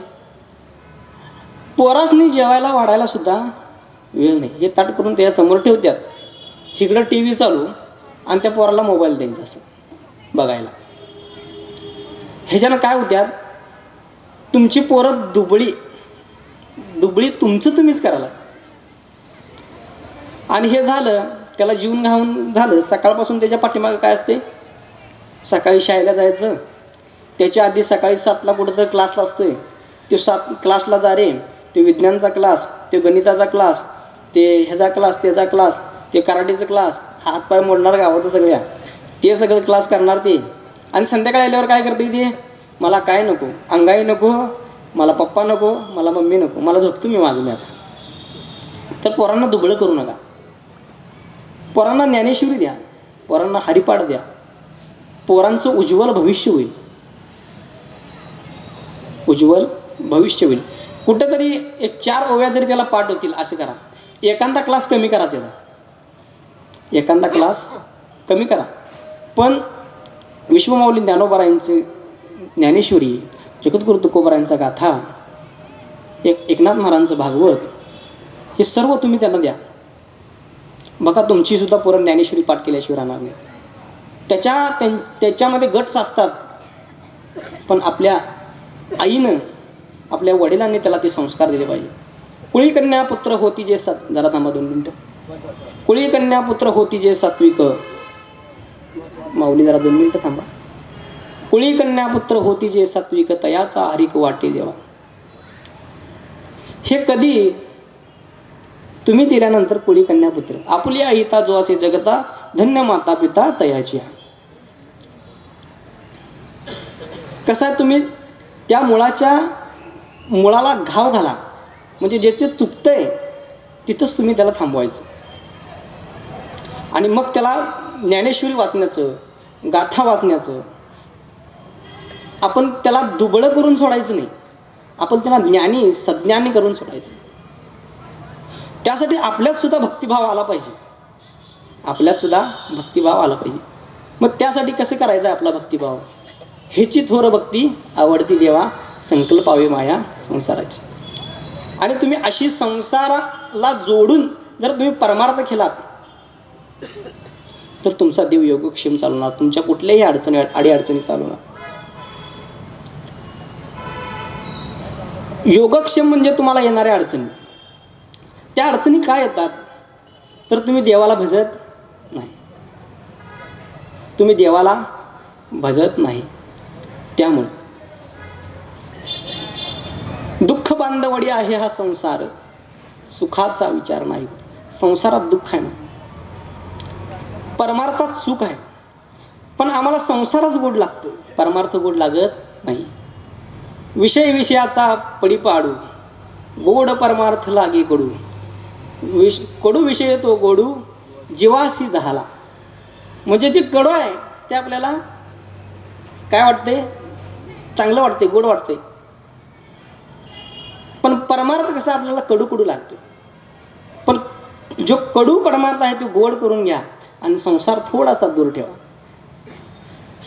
पोरासनी जेवायला वाढायला सुद्धा वेळ नाही. हे ताट करून त्याच्या समोर ठेवतात, इकडं टी व्ही चालू आणि त्या पोराला मोबाईल द्यायचा असं बघायला. ह्याच्यानं काय होत्यात, तुमची पोरं दुबळी तुमचं तुम्हीच करायला. आणि हे झालं, त्याला जीवन घाऊन झालं, सकाळपासून त्याच्या पाठीमागं काय असते, सकाळी शाळेला जायचं, त्याच्या आधी सकाळी 7ला कुठं तर क्लासला असतोय, तो 7 क्लासला जा रे, ते विज्ञानचा क्लास, ते गणिताचा क्लास, ते ह्याचा क्लास, त्याचा क्लास, ते कराटेचा क्लास, हातपाय मोडणार गावात सगळ्या, ते सगळं क्लास करणार ते. आणि संध्याकाळी आल्यावर काय करते ते, मला काय नको, अंगाई नको, मला पप्पा नको, मला मम्मी नको, मला झोपतो मी माझं मी आता. तर पोरांना दुबळं करू नका, पोरांना ज्ञानेश्वरी द्या, पोरांना हरिपाठ द्या, पोरांचं उज्ज्वल भविष्य होईल, उज्ज्वल भविष्य होईल. कुठंतरी एक 4 ओव्या तरी त्याला पाठ होतील असं करा. एखादा क्लास कमी करा, त्याला एखादा क्लास कमी करा. पण विश्वमाऊली ज्ञानोबारायांचे ज्ञानेश्वरी, जगद्गुरु तुकोबारायांचा गाथा, एकनाथ महाराजांचं भागवत, हे सर्व तुम्ही त्यांना द्या. बघा तुमचीसुद्धा पोरं ज्ञानेश्वरी पाठ केल्याशिवाय राहणार नाही. त्याच्यामध्ये गट्स असतात, पण आपल्या आईनं, आपल्या वडिलांनी त्याला ते संस्कार दिले पाहिजे. कुळी कन्या पुत्र होती जे जरा थांबा 2 मिनटं. कुळी कन्या पुत्र होती जे सात्विक, माऊली जरा 2 मिनटं थांबा. कुळी कन्या पुत्र होती जे सात्विक, तयाचा हरिक वाटे देवा. हे कधी, तुम्ही दिल्यानंतर कुळी कन्या पुत्र, आपुली अहिता जो असे जगता, धन्य माता पिता तयाची. कसं आहे, तुम्ही त्या मुळाला घाव घाला, म्हणजे ज्याचे चुकतंय तिथंच तुम्ही त्याला थांबवायचं. आणि मग त्याला ज्ञानेश्वरी वाचण्याचं, गाथा वाचण्याचं, आपण त्याला दुबळं करून सोडायचं नाही, आपण त्याला ज्ञानी सज्ञानी करून सोडायचं. त्यासाठी आपल्यात सुद्धा भक्तिभाव आला पाहिजे, आपल्यात सुद्धा भक्तिभाव आला पाहिजे. मग त्यासाठी कसं करायचं आहे आपला भक्तिभाव, हेची थोर भक्ती आवडती देवा, संकल्पावे माया संसाराची. आणि तुम्ही अशी संसाराला जोडून जर तुम्ही परमार्थ केलात तर तुमचा देव योगक्षेम चालवणार, तुमच्या कुठल्याही अडीअडचणी चालवणार. योगक्षेम म्हणजे तुम्हाला येणाऱ्या अडचणी. त्या अडचणी काय येतात, तर तुम्ही देवाला भजत नाही, तुम्ही देवाला भजत नाही. त्यामुळे दुःख बांधवडी आहे हा संसार, सुखाचा विचार नाही. संसारात दुःख आहे ना, परमार्थात सुख आहे, पण आम्हाला संसारच गोड लागतो, परमार्थ गोड लागत नाही. विषय विषयाचा पडी पाडू, गोड परमार्थ लागे कडू, कडू विषय तो गोडू, जीवासी झाला. म्हणजे जे कडू आहे ते आपल्याला काय वाटते, चांगलं वाटते, गोड वाटते. पण परमार्थ कसा आपल्याला कडू कडू लागतो. पण जो कडू परमार्थ आहे तो गोड करून घ्या आणि संसार थोडासा दूर ठेवा.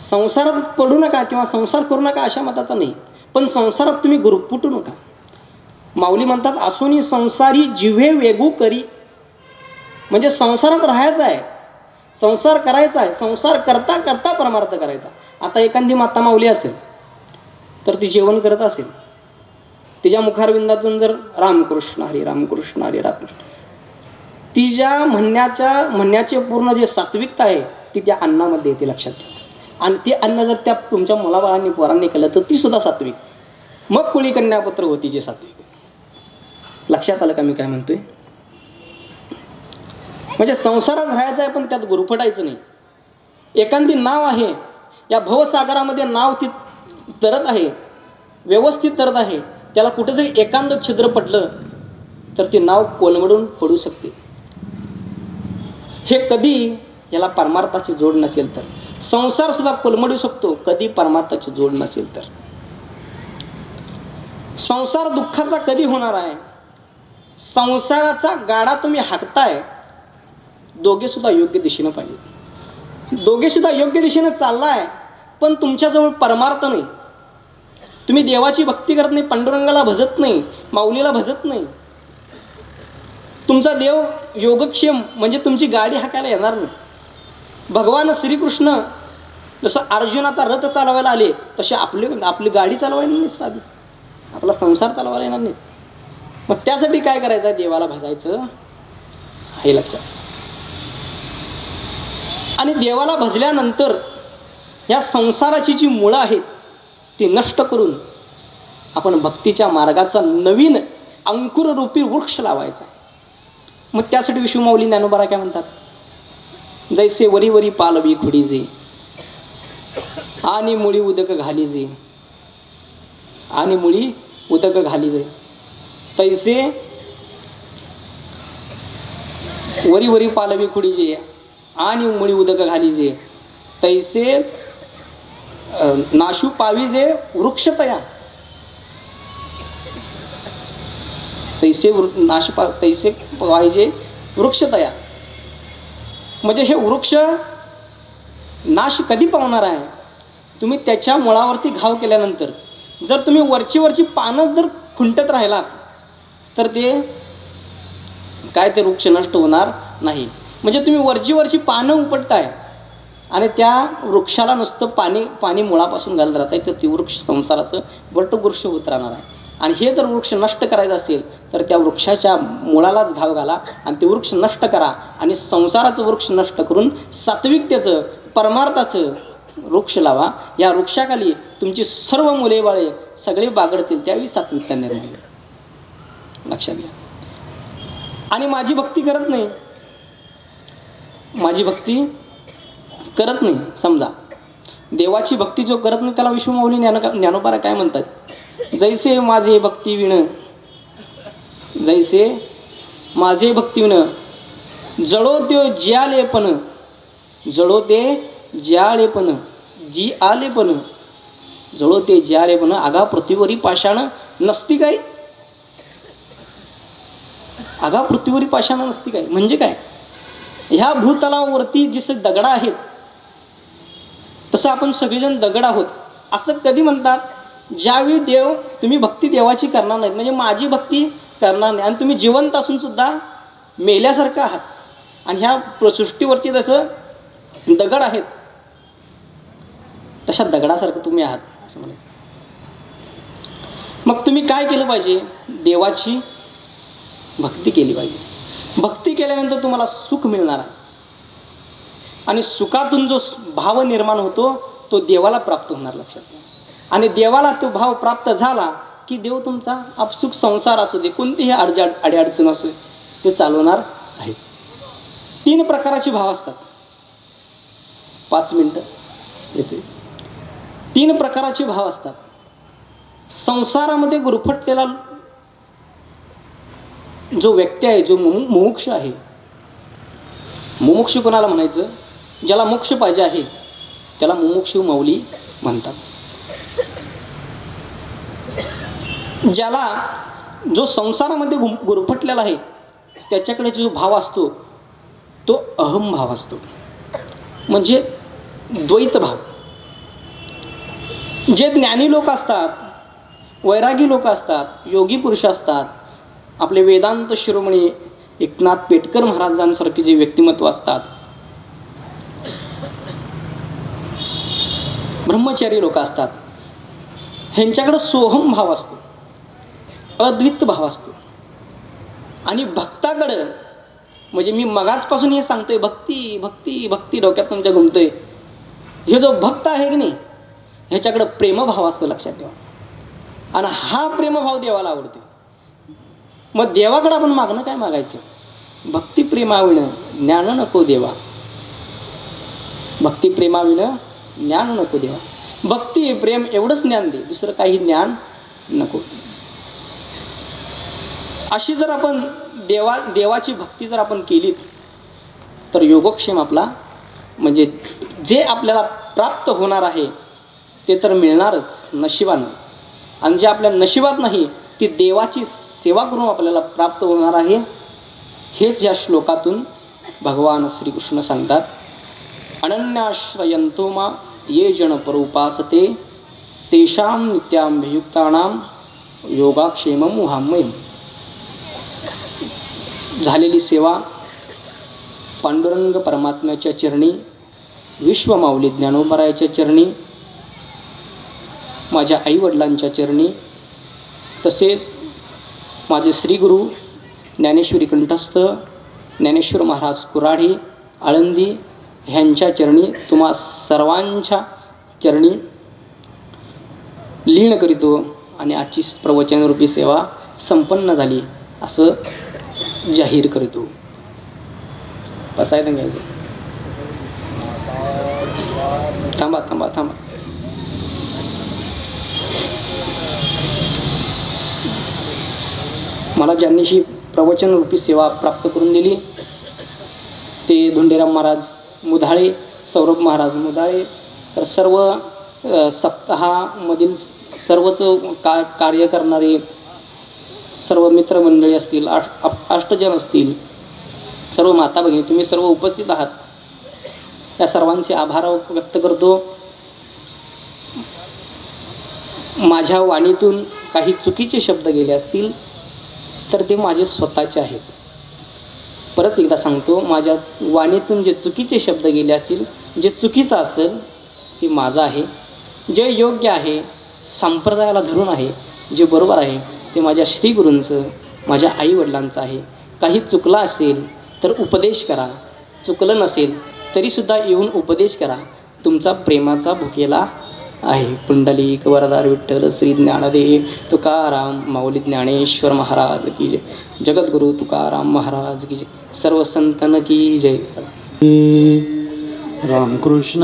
संसारात पडू नका किंवा संसार करू नका अशा मताचा नाही, पण संसारात तुम्ही गुरफुटू नका. माऊली म्हणतात, असोनी संसारी जिव्हे वेगू करी, म्हणजे संसारात राहायचं आहे, संसार करायचा आहे, संसार करता करता परमार्थ करायचा. आता एखादी माता माऊली असेल तर ती जेवण करत असेल, तिच्या मुखारविंदातून जर रामकृष्ण हरी रामकृष्ण हरी रामकृष्ण, तिच्या म्हणण्याचे पूर्ण जे सात्विकता आहे ती त्या अन्नामध्ये येते, लक्षात ठेवा. आणि ते अन्न जर त्या तुमच्या मुलाबाळांनी पोरांनी केलं तर ती सुद्धा सात्विक. मग कुळी कन्यापत्र होती जे सात्विक. लक्षात आलं का मी काय म्हणतोय? म्हणजे संसारात राहायचं आहे पण त्यात गुरफटायचं नाही. एखादी नाव आहे, या भवसागरामध्ये नाव ती तरत आहे, व्यवस्थित तरत आहे, त्याला कुठेतरी एकांत छिद्र पडलं तर ती नाव कोलमडून पडू शकते. हे कधी याला परमार्थाची जोड नसेल तर. संसार सुद्धा कोलमडू शकतो कधी परमार्थाची जोड नसेल तर. संसार दुःखाचा कधी होणार आहे? संसाराचा गाडा तुम्ही हाकताय, दोघे सुद्धा योग्य दिशेनं पाहिजे, दोघे सुद्धा योग्य दिशेनं चाललाय, पण तुमच्याजवळ परमार्थ नाही. तुम्ही देवाची भक्ती करत नाही, पांडुरंगाला भजत नाही, माऊलीला भजत नाही. तुमचा देव योगक्षेम म्हणजे तुमची गाडी हाकायला येणार नाही. भगवान श्रीकृष्ण जसं अर्जुनाचा रथ चालवायला आले तसे आपली गाडी चालवायला नाही, साधी आपला संसार चालवायला येणार नाही. मग त्यासाठी काय करायचं आहे? देवाला भजायचं हे लक्षात. आणि देवाला भजल्यानंतर या संसाराची जी मुळं आहेत ती नष्ट करून आपण भक्तीच्या मार्गाचा नवीन अंकुररूपी वृक्ष लावायचा. मग त्यासाठी विश्वमाऊली ज्ञानोबा काय म्हणतात? जैसे वरी वरी पालवी खुडीजे आणि मुळी उदक घालीजे, आणि मुळी उदक घालीजे, तैसे वरी वरी पालवी खुडीजे आणि मुळी उदक घालीजे, तैसे नाशू पावीजे वृक्ष तया, तैसे तैसे पाहिजे वृक्ष तया. म्हणजे हे वृक्ष नाश कधी पावणार आहे? तुम्ही त्याच्या मुळावरती घाव केल्यानंतर. जर तुम्ही वरची पानच जर खुंटत राहिलात तर ते वृक्ष नष्ट होणार नाही. म्हणजे तुम्ही वरची पानं उपटताय आणि त्या वृक्षाला नुसतं पाणी मुळापासून घालत राहताय, तर ती वृक्ष संसाराचं वटवृक्ष होत राहणार आहे. आणि हे जर वृक्ष नष्ट करायचं असेल तर त्या वृक्षाच्या मुळालाच घाव घाला आणि ते वृक्ष नष्ट करा. आणि संसाराचं वृक्ष नष्ट करून सात्विकतेचं परमार्थाचं वृक्ष लावा. या वृक्षाखाली तुमची सर्व मुले बाळे सगळे बागडतील, त्यावेळी सात्विकता निर्माण होईल. लक्षात घ्या. आणि माझी भक्ती करत नाही, माझी भक्ती करत नाही, समजा देवाची भक्ती जो करत नाही त्याला विश्वमाऊली ज्ञानोबा काय म्हणतात? जैसे माझे भक्ती विण, जैसे माझे भक्ती विण, जळो ते ज्यालेपण, जळो ते ज्यालेपण, जी आलेपण, जळो ते ज्यालेपण, आगा पृथ्वीवरी पाषाण नसती काय? आगा पृथ्वीवरी पाषाण नसती काय म्हणजे काय? ह्या भूतलावरती जसे दगड आहेत तसं आपण सगळेजण दगड आहोत. असं कधी म्हणतात? ज्यावेळी तुम्ही भक्ती देवाची करणार नाहीत, म्हणजे माझी भक्ती करणार नाही, आणि तुम्ही जिवंत असून सुद्धा मेल्यासारखं आहात आणि ह्या सृष्टीवरची जसं दगड आहेत तशा दगडासारखं तुम्ही आहात असं म्हणायचं. मग तुम्ही काय केलं पाहिजे? देवाची भक्ती केली पाहिजे. भक्ती केल्यानंतर तुम्हाला सुख मिळणार आहे आणि सुखातून जो भाव निर्माण होतो तो देवाला प्राप्त होणार. लक्षात घ्या. आणि देवाला तो भाव प्राप्त झाला की देव तुमचा आपसुख संसार असू दे, कोणतीही अडीअडचण असू दे, ते चालवणार आहे. 3 प्रकारचे भाव असतात. 5 मिनिटं येते. 3 प्रकारचे भाव असतात. संसारामध्ये गुरफटलेला जो व्यक्ती आहे, जो मुमुक्ष आहे, मुमुक्ष कोणाला म्हणायचं? ज्याला मोक्ष पाहिजे आहे त्याला मुमुक्षु माऊली म्हणतात. ज्याला जो संसारामध्ये गुरफटलेला आहे त्याच्याकडे जो भाव असतो तो अहम भाव असतो, म्हणजे द्वैत भाव. जे ज्ञानी लोक असतात, वैरागी लोक असतात, योगी पुरुष असतात, आपले वेदांत शिरोमणी एकनाथ पेटकर महाराजांसारखे जे व्यक्तिमत्व असतात, ब्रह्मचारी लोक असतात, ह्यांच्याकडं सोहम भाव असतो, अद्वित भाव असतो. आणि भक्ताकडं, म्हणजे मी मगाचपासून हे सांगतोय, भक्ती भक्ती भक्ती डोक्यात तुमच्या घुमतोय, हे जो भक्त आहे की नाही ह्याच्याकडं प्रेमभाव असतो, लक्षात ठेवा. आणि हा प्रेमभाव देवाला आवडतो. मग देवाकडं आपण मागणं काय मागायचं? भक्ती प्रेमाविणं ज्ञान नको देवा, भक्ती प्रेमाविणं ज्ञान नको देवा. भक्ती प्रेम एवढंच ज्ञान दे, दुसरं काही ज्ञान नको. अशी जर आपण देवाची भक्ती जर आपण केली तर योगक्षेम आपला, म्हणजे जे आपल्याला प्राप्त होणार आहे ते तर मिळणारच नशिबानं, आणि जे आपल्या नशिबात नाही ती देवाची सेवा करून आपल्याला प्राप्त होणार आहे. हेच या श्लोकातून भगवान श्रीकृष्ण सांगतात. अनन्याश्रयंतो मा ये जन परोपासते तेषां नित्याभियुक्तानां योगाक्षेमं वहाम्यहम्. झालेली सेवा पांडुरंग परमात्म्याच्या चरणी, विश्वमाऊली ज्ञानोबरायाच्या चरणी, माझ्या आईवडिलांच्या चरणी, तसेच माझे श्रीगुरु ज्ञानेश्वरी कंठस्थ ज्ञानेश्वर महाराज कुऱ्हाडी आळंदी ह्यांच्या चरणी, तुम्हा सर्वांच्या चरणी लीन करीतो. आणि आजची प्रवचनरूपी सेवा संपन्न झाली असं जाहीर करतो. बसायला घ्यायचं. थांबा थांबा थांबा. मला ज्यांनी ही प्रवचनरूपी सेवा प्राप्त करून दिली ते धोंडेराम महाराज मुधाळे, सौरभ महाराज मुधाळे, तर सर्व सप्ताहामधील सर्वच कार्य करणारे सर्व मित्रमंडळी असतील, अष्टजन असतील, सर्व माता भगिनी, तुम्ही सर्व उपस्थित आहात, या सर्वांचे आभार व्यक्त करतो. माझ्या वाणीतून काही चुकीचे शब्द गेले असतील तर ते माझे स्वतःचे आहेत. परत एकदा सांगतो, माझ्या वाणीतून जे चुकीचे शब्द गेले असतील, जे चुकीचं असेल ते माझं आहे. जे योग्य आहे, संप्रदायाला धरून आहे, जे बरोबर आहे ते माझ्या श्रीगुरूंचं, माझ्या आईवडिलांचं आहे. काही चुकलं असेल तर उपदेश करा, चुकलं नसेल तरीसुद्धा येऊन उपदेश करा. तुमचा प्रेमाचा भुकेला आहे. पुंडलिक वरदार विठ्ठल श्री ज्ञानदेव तुकाराम माऊली ज्ञानेश्वर महाराज की जय. जगद्गुरु तुकाराम महाराज की जय. सर्व संतन की जय. रामकृष्ण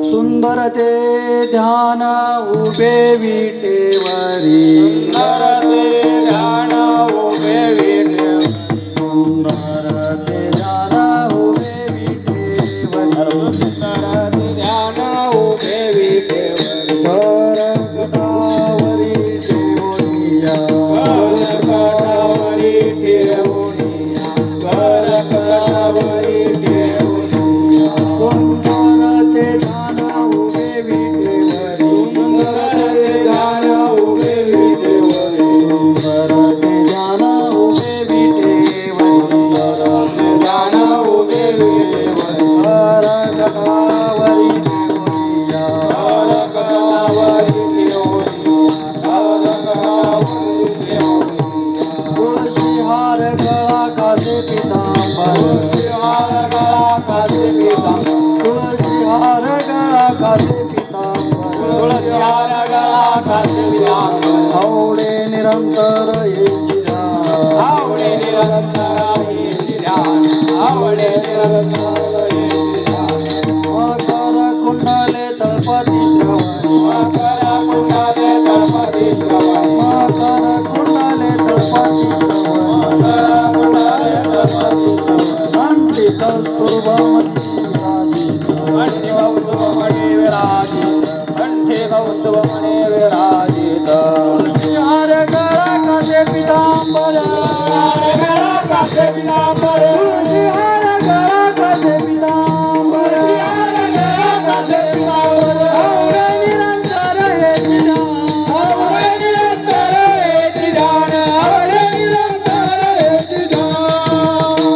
सुंदर ते ध्यान उभे विटेवरी, सुंदर ते ध्यान उभे विटेवरी, सुंदर ते ध्यान रत्नालयेचे ध्यान आवडे रत्नालयेचे ध्यान मकर कुंडले तळपती श्रवणी मकर कुंडले तळपती श्रवणी मकर कुंडले तळपती श्रवणी मकर कुंडले तळपती श्रवणी कंठी कौस्तुभमणी विराजित कंठी कौस्तुभमणी विराजित तुळशी हार गळा कासे पितांबर हार गळा कासे पितांबर तुळशी हार गळा कासे पितांबर हार गळा कासे पितांबर आवडे निरंतर हेची ध्यान आवडे निरंतर हेची ध्यान आवडे निरंतर हेची ध्यान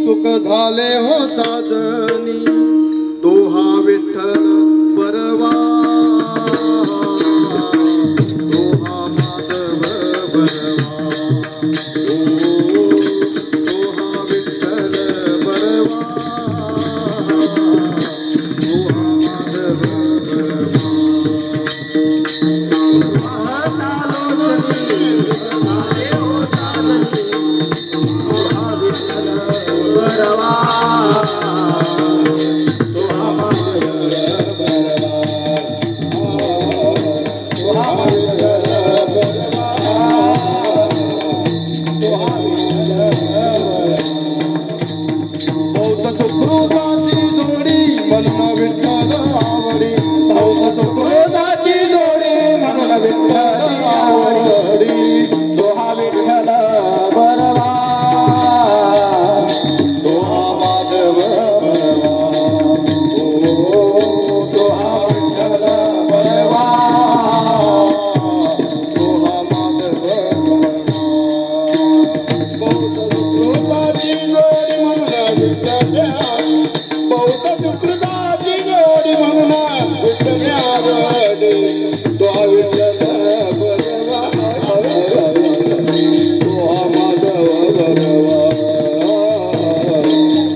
सुख झाले हो साजनी तो हा विठ्ठल बरवा तो हा माधव बरवा तो हा विठ्ठल बरवा तो हा माधव बौद्ध सुकृताची जोडी म्हणून विठ्ठल आवडी बौद्ध सुकृताची जोडी म्हणून विठ्ठल आवडी तो हा विठ्ठल बरवा तो हा माधव बरवा तो हा विठ्ठल बरवा तो हा माधव बरवा बौद्ध सुकृताची जोडी म्हणून विठ्ठल बौद्ध सुकृताची जोडी म्हणून विठ्ठल आवडी तो हा विठ्ठल बरवा तो हा माधव बरवा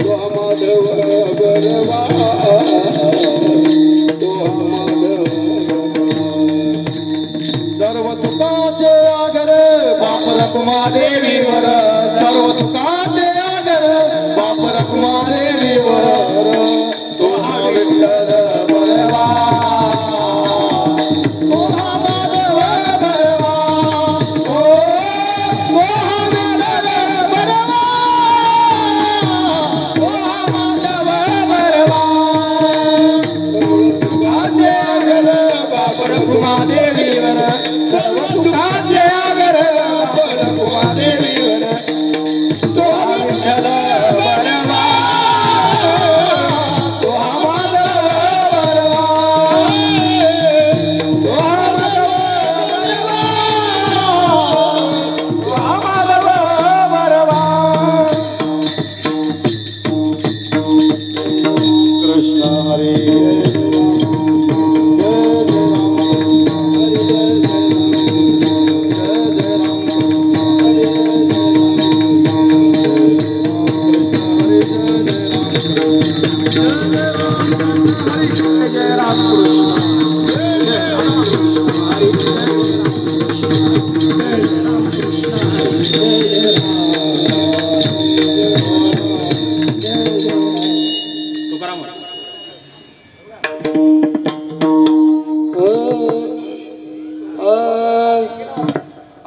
तो हा माधव बरवा तो हा माधव सर्व सुखाचे आगर बाप रखुमा देवीवर सर्व सुखाचे आगर बाप रखुमा देवीवर तो हा विठ्ठल बरवा तो हा माधव बरवा तो हा विठ्ठल बरवा तो हा माधव बरवा सुखाचे आगर बाप रखुमा देवीवर सर्व सुखाचे आगर बाप रखुमा देवीवर तो हा विठ्ठल बरवा तो हा माधव बरवा तो हा माधव बरवा तो हा माधव बरवा कृष्ण हरी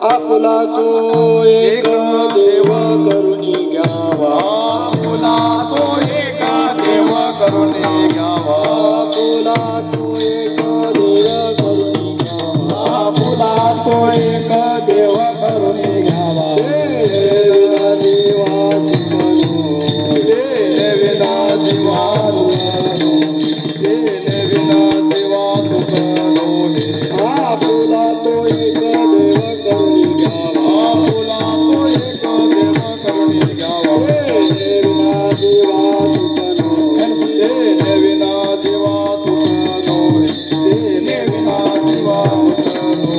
आपला तो एक देव करुणी घ्यावा आपुला तो एक देव करुणी घ्यावा आपला तो एक देव करुणी घ्यावा आपुला तो एक देव करुणी घ्यावा देवा देवा सुमनो देणे विना जीवा सुखनो देणे विना जीवा सुखनो हे आपला तो एक देव करुणी घ्यावा आपुला तो एक देव करुणी घ्यावा देविना देवा सुखनो देणे विना जीवा सुखनो देणे विना जीवा सुखनो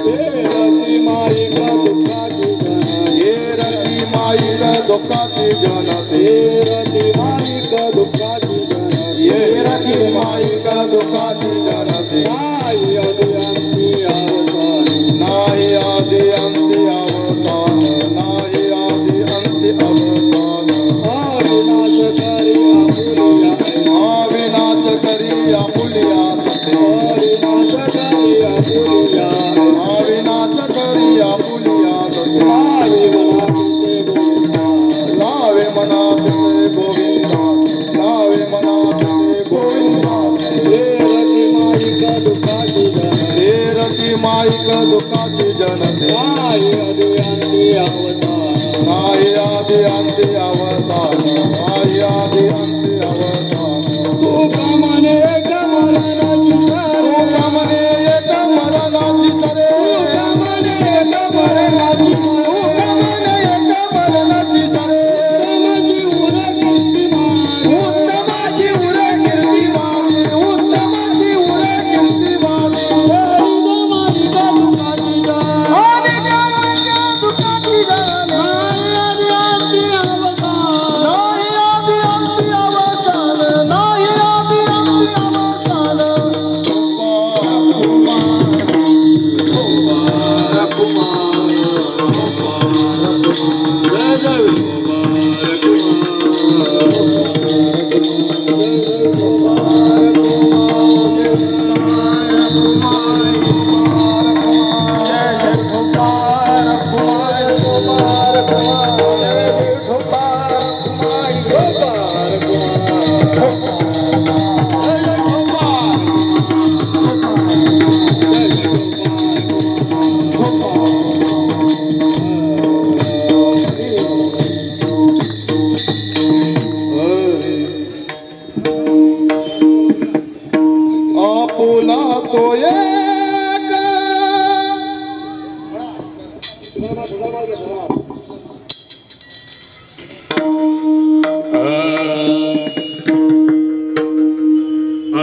देवती माईका दुःखाची जन हे रती माईक दुःखाची जनते देवती माईका दुःखाची जन ये रती माईक दुःखाची जनते आई आदि अंती अवसानी नाही आदि अंती अवसान नाही आदि अंती अवसान अविनाशकारी आपुलिया अविनाश करी आपुलिया सते अविनाशकारी आपुलिया अविनाश करी आपुलिया सते लावे मना पिसे गोविंदा लावे मना पिसे गोविंदा लावे मना पिसे गोविंदा हे रती माईका दुःखाची जन हे रती माईक दुःखाची जनते आई आदि अंती अवसानी नाही आदि अंती अवसान नाही आदि अंती अवसान तू कामने एक मरणाची सरे तू कामने एक मरणाची सरे कामने एक मरणाची तू सरे कामने एक मरणाची सरे कामाची उर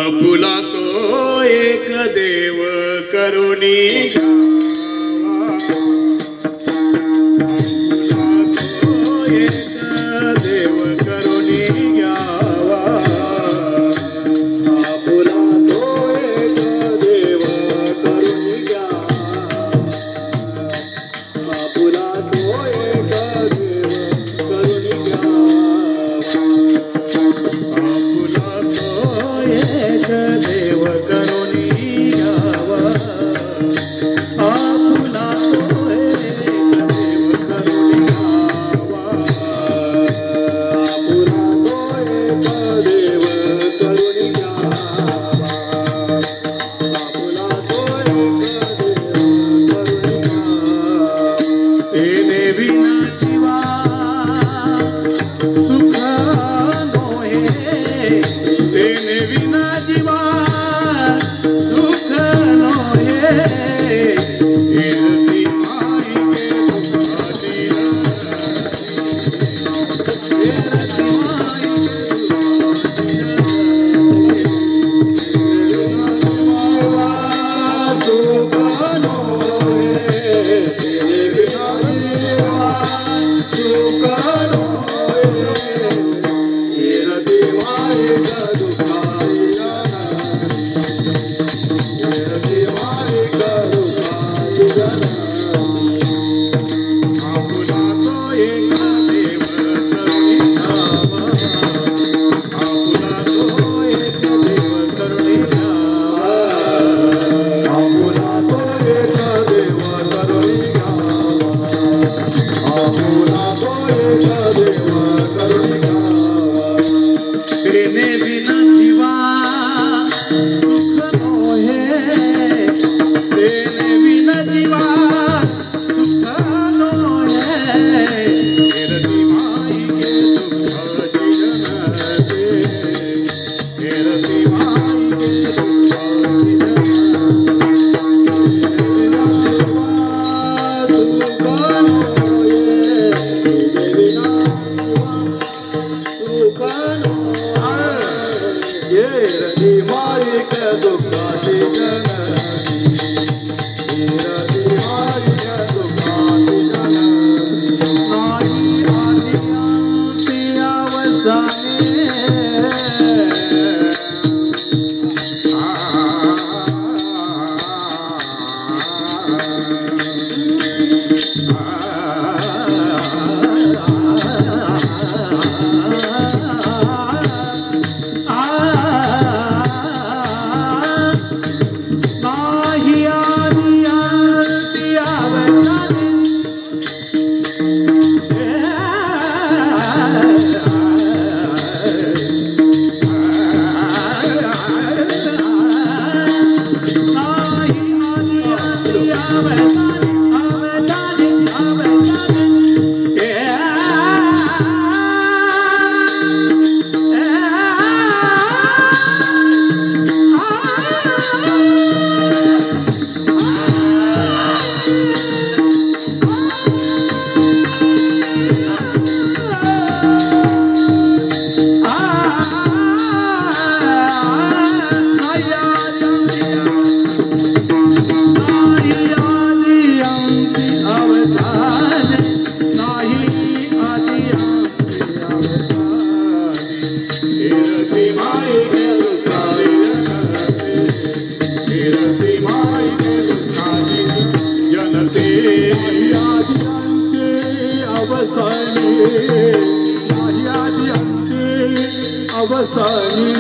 आपुला तो एक देव करुणी घ्यावा. आपुला तो एक देव करुणी घ्यावा. आपुला तो एक देव करुणी घ्यावा. आपुला तो एक देव करुणी घ्यावा. आपुला तो एक देव करुणी घ्यावा. आपुला तो एक देव करुणी घ्यावा. आपुला तो एक देव करुणी घ्यावा. येणे विना जीवा सुख नोहे. येणे विना जीवा सुख नोहे. इरती माई के दुखाची इरती माई के सुख नोहे. तेरे बिना जीवा सुख नोहे. इरती माई के दुखाची इरती माई के दुखाची आपुला तो एक देव करुणी घ्यावा. आपुला तो एक देव करुणी घ्यावा. आपुला तो एक देव करुणी घ्यावा. आपुला तो एक देव करुणी घ्यावा. तेने बिना जीवा सुख नोहे. तेने बिना जीवा सुख नोहे. इरती माई के दुखाची जनते. इरती माई के दुखाची अवसानी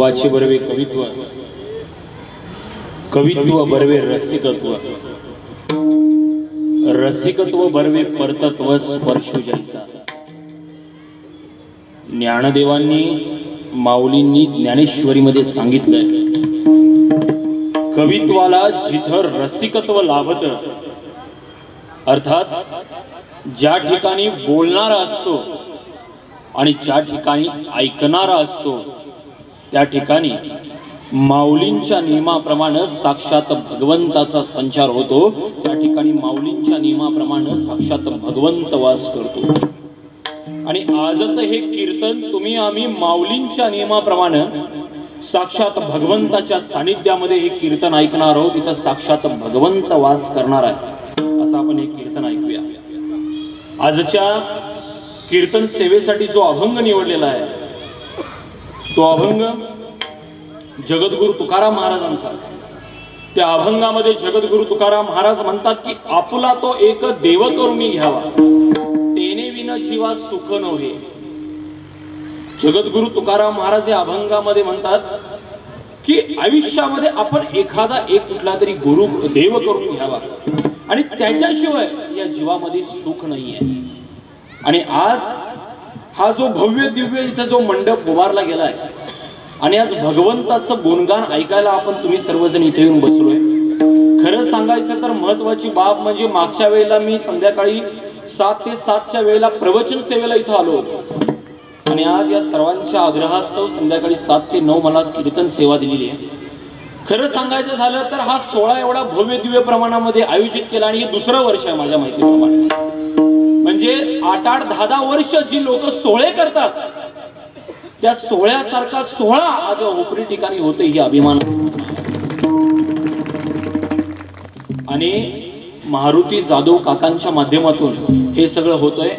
वाचे बरवे कवित्व, कवित्व बरवे रसिकत्व, रसिकत्व बरवे परतत्व स्पर्श जैसा. ज्ञानदेवांनी माऊलींनी ज्ञानेश्वरीमध्ये सांगितलंय, कवित्वाला जिथं रसिकत्व लाभत, अर्थात ज्या ठिकाणी बोलणारा असतो आणि ज्या ठिकाणी ऐकणारा असतो त्या ठिकाणी माऊलींच्या नियमाप्रमाणे साक्षात भगवंताचा संचार होतो. त्या ठिकाणी माऊलींच्या नियमाप्रमाणे साक्षात भगवंत वास करतो. आणि आजचं हे कीर्तन तुम्ही आम्ही माऊलींच्या नियमाप्रमाणे साक्षात भगवंताच्या सानिध्यामध्ये हे कीर्तन ऐकणार आहोत. तिथं साक्षात भगवंत वास करणार आहे. असं आपण हे कीर्तन ऐकूया. आजच्या कीर्तन सेवेसाठी जो अभंग निवडलेला आहे तो अभंग जगद्गुरु तुकाराम महाराजांचा. त्या अभंगामध्ये जगद्गुरु तुकाराम महाराज म्हणतात की आपुला तो एक देव करून घ्यावा, तेने विन जीवा सुख नव्हे. जगद्गुरु तुकाराम महाराज या अभंगामध्ये म्हणतात की आयुष्यामध्ये आपण एखादा एक कुठला तरी गुरु देव करून घ्यावा आणि त्याच्याशिवाय या जीवामध्ये सुख नाहीये. आणि आज हा जो भव्य दिव्य इथं जो मंडप उभारला गेलाय आणि आज भगवंताचं गुणगान ऐकायला आपण तुम्ही सर्वजण इथे येऊन बसलोय. खरं सांगायचं तर महत्वाची बाब म्हणजे मागच्या वेळेला मी संध्याकाळी 7 ते 7च्या वेळेला प्रवचन सेवेला इथं आलो होतो आणि आज या सर्वांच्या आग्रहास्तव संध्याकाळी 7 ते 9 मला कीर्तन सेवा दिलेली आहे. खरं सांगायचं झालं तर हा सोहळा एवढा भव्य दिव्य प्रमाणामध्ये आयोजित केला आणि हे दुसरं वर्ष आहे माझ्या माहितीप्रमाणे. म्हणजे 8-8, 10-10 वर्ष जी लोक सोहळे करतात त्या सोहळ्यासारखा सोहळा आज उपरी ठिकाणी होते ही अभिमान. आणि मारुती जाधव काकांच्या माध्यमातून हे सगळं होतंय.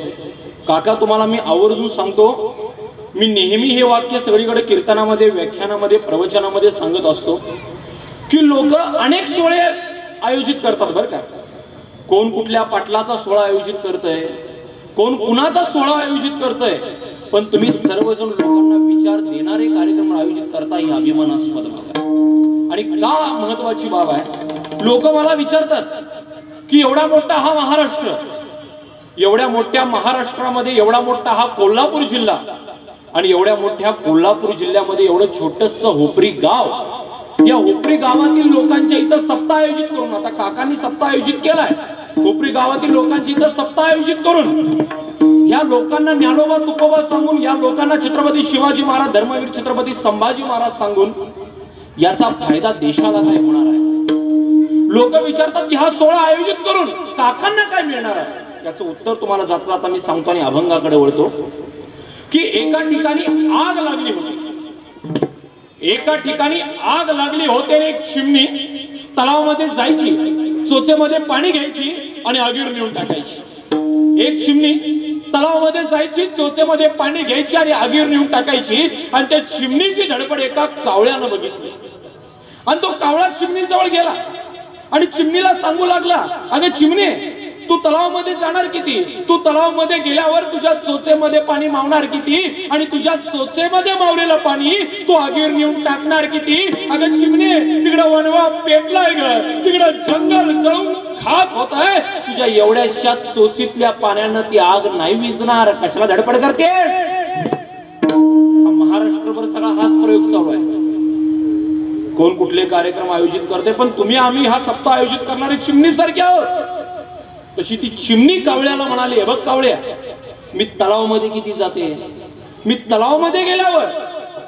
काका तुम्हाला मी आवर्जून सांगतो, मी नेहमी हे वाक्य सगळीकडे कीर्तनामध्ये, व्याख्यानामध्ये, प्रवचनामध्ये सांगत असतो की लोक अनेक सोहळे आयोजित करतात बरं का. कोण कुठल्या पाटलाचा सोहळा आयोजित करतंय, कोण कुणाचा सोहळा आयोजित करतंय, पण तुम्ही सर्वजण लोकांना विचार देणारे कार्यक्रम आयोजित करता ही अभिमानास्पद बाब आहे. आणि का महत्वाची बाब आहे, लोक मला विचारतात की एवढा मोठा हा महाराष्ट्र, एवढ्या मोठ्या महाराष्ट्रामध्ये एवढा मोठा हा कोल्हापूर जिल्हा आणि एवढ्या मोठ्या कोल्हापूर जिल्ह्यामध्ये एवढं छोटस होपरी गाव, या होपरी गावातील लोकांच्या इथं सप्ताह आयोजित करून, आता काकांनी सप्ताह आयोजित केलाय, होपरी गावातील लोकांची इथं सप्ताह आयोजित करून या लोकांना ज्ञानोबा तुकोबा सांगून, या लोकांना छत्रपती शिवाजी महाराज, धर्मवीर छत्रपती संभाजी महाराज सांगून याचा फायदा देशाला काय होणार आहे. लोक विचारतात की हा सोहळा आयोजित करून काकांना काय मिळणार आहे. याचं उत्तर तुम्हाला जाता जाता मी सांगतो आणि अभंगाकडे वळतो की एका ठिकाणी आग लागली होती. एका ठिकाणी आग लागली होते आणि एक चिमणी तलावामध्ये जायची, चोचेमध्ये पाणी घ्यायची आणि आगीवर नेऊन टाकायची. एक चिमणी तलावामध्ये जायची, चोचेमध्ये पाणी घ्यायची आणि आगीवर नेऊन टाकायची. आणि त्या चिमणीची धडपड एका कावळ्यानं बघितली आणि तो कावळा चिमणीजवळ गेला आणि चिमणीला सांगू लागला, अगं चिमणी, तू तलावामध्ये जाणार किती, तू तलावामध्ये गेल्यावर तुझ्या चोचेमध्ये पाणी मावणार किती आणि तुझ्या चोचेमध्ये मावलेलं पाणी तू आगीवर नेऊन टाकणार किती. अगं चिमणे, तिकडं वणवा पेटलाय ग, तिकडं जंगल जळून खाक होत आहे, तुझ्या एवढ्याशा चोचीतल्या पाण्यानं ती आग नाही विझणार, कशाला धडपड करतेस. हा महाराष्ट्रभर सगळा हाच प्रयोग चालू आहे. कोण कुठले कार्यक्रम आयोजित करते, पण तुम्ही आम्ही हा सप्ताह आयोजित करणारे चिमणी सारखे आहोत. तशी ती चिमणी कावळ्याला म्हणाली, बघ कावळ्या, मी तलावामध्ये किती जाते, मी तलावामध्ये गेल्यावर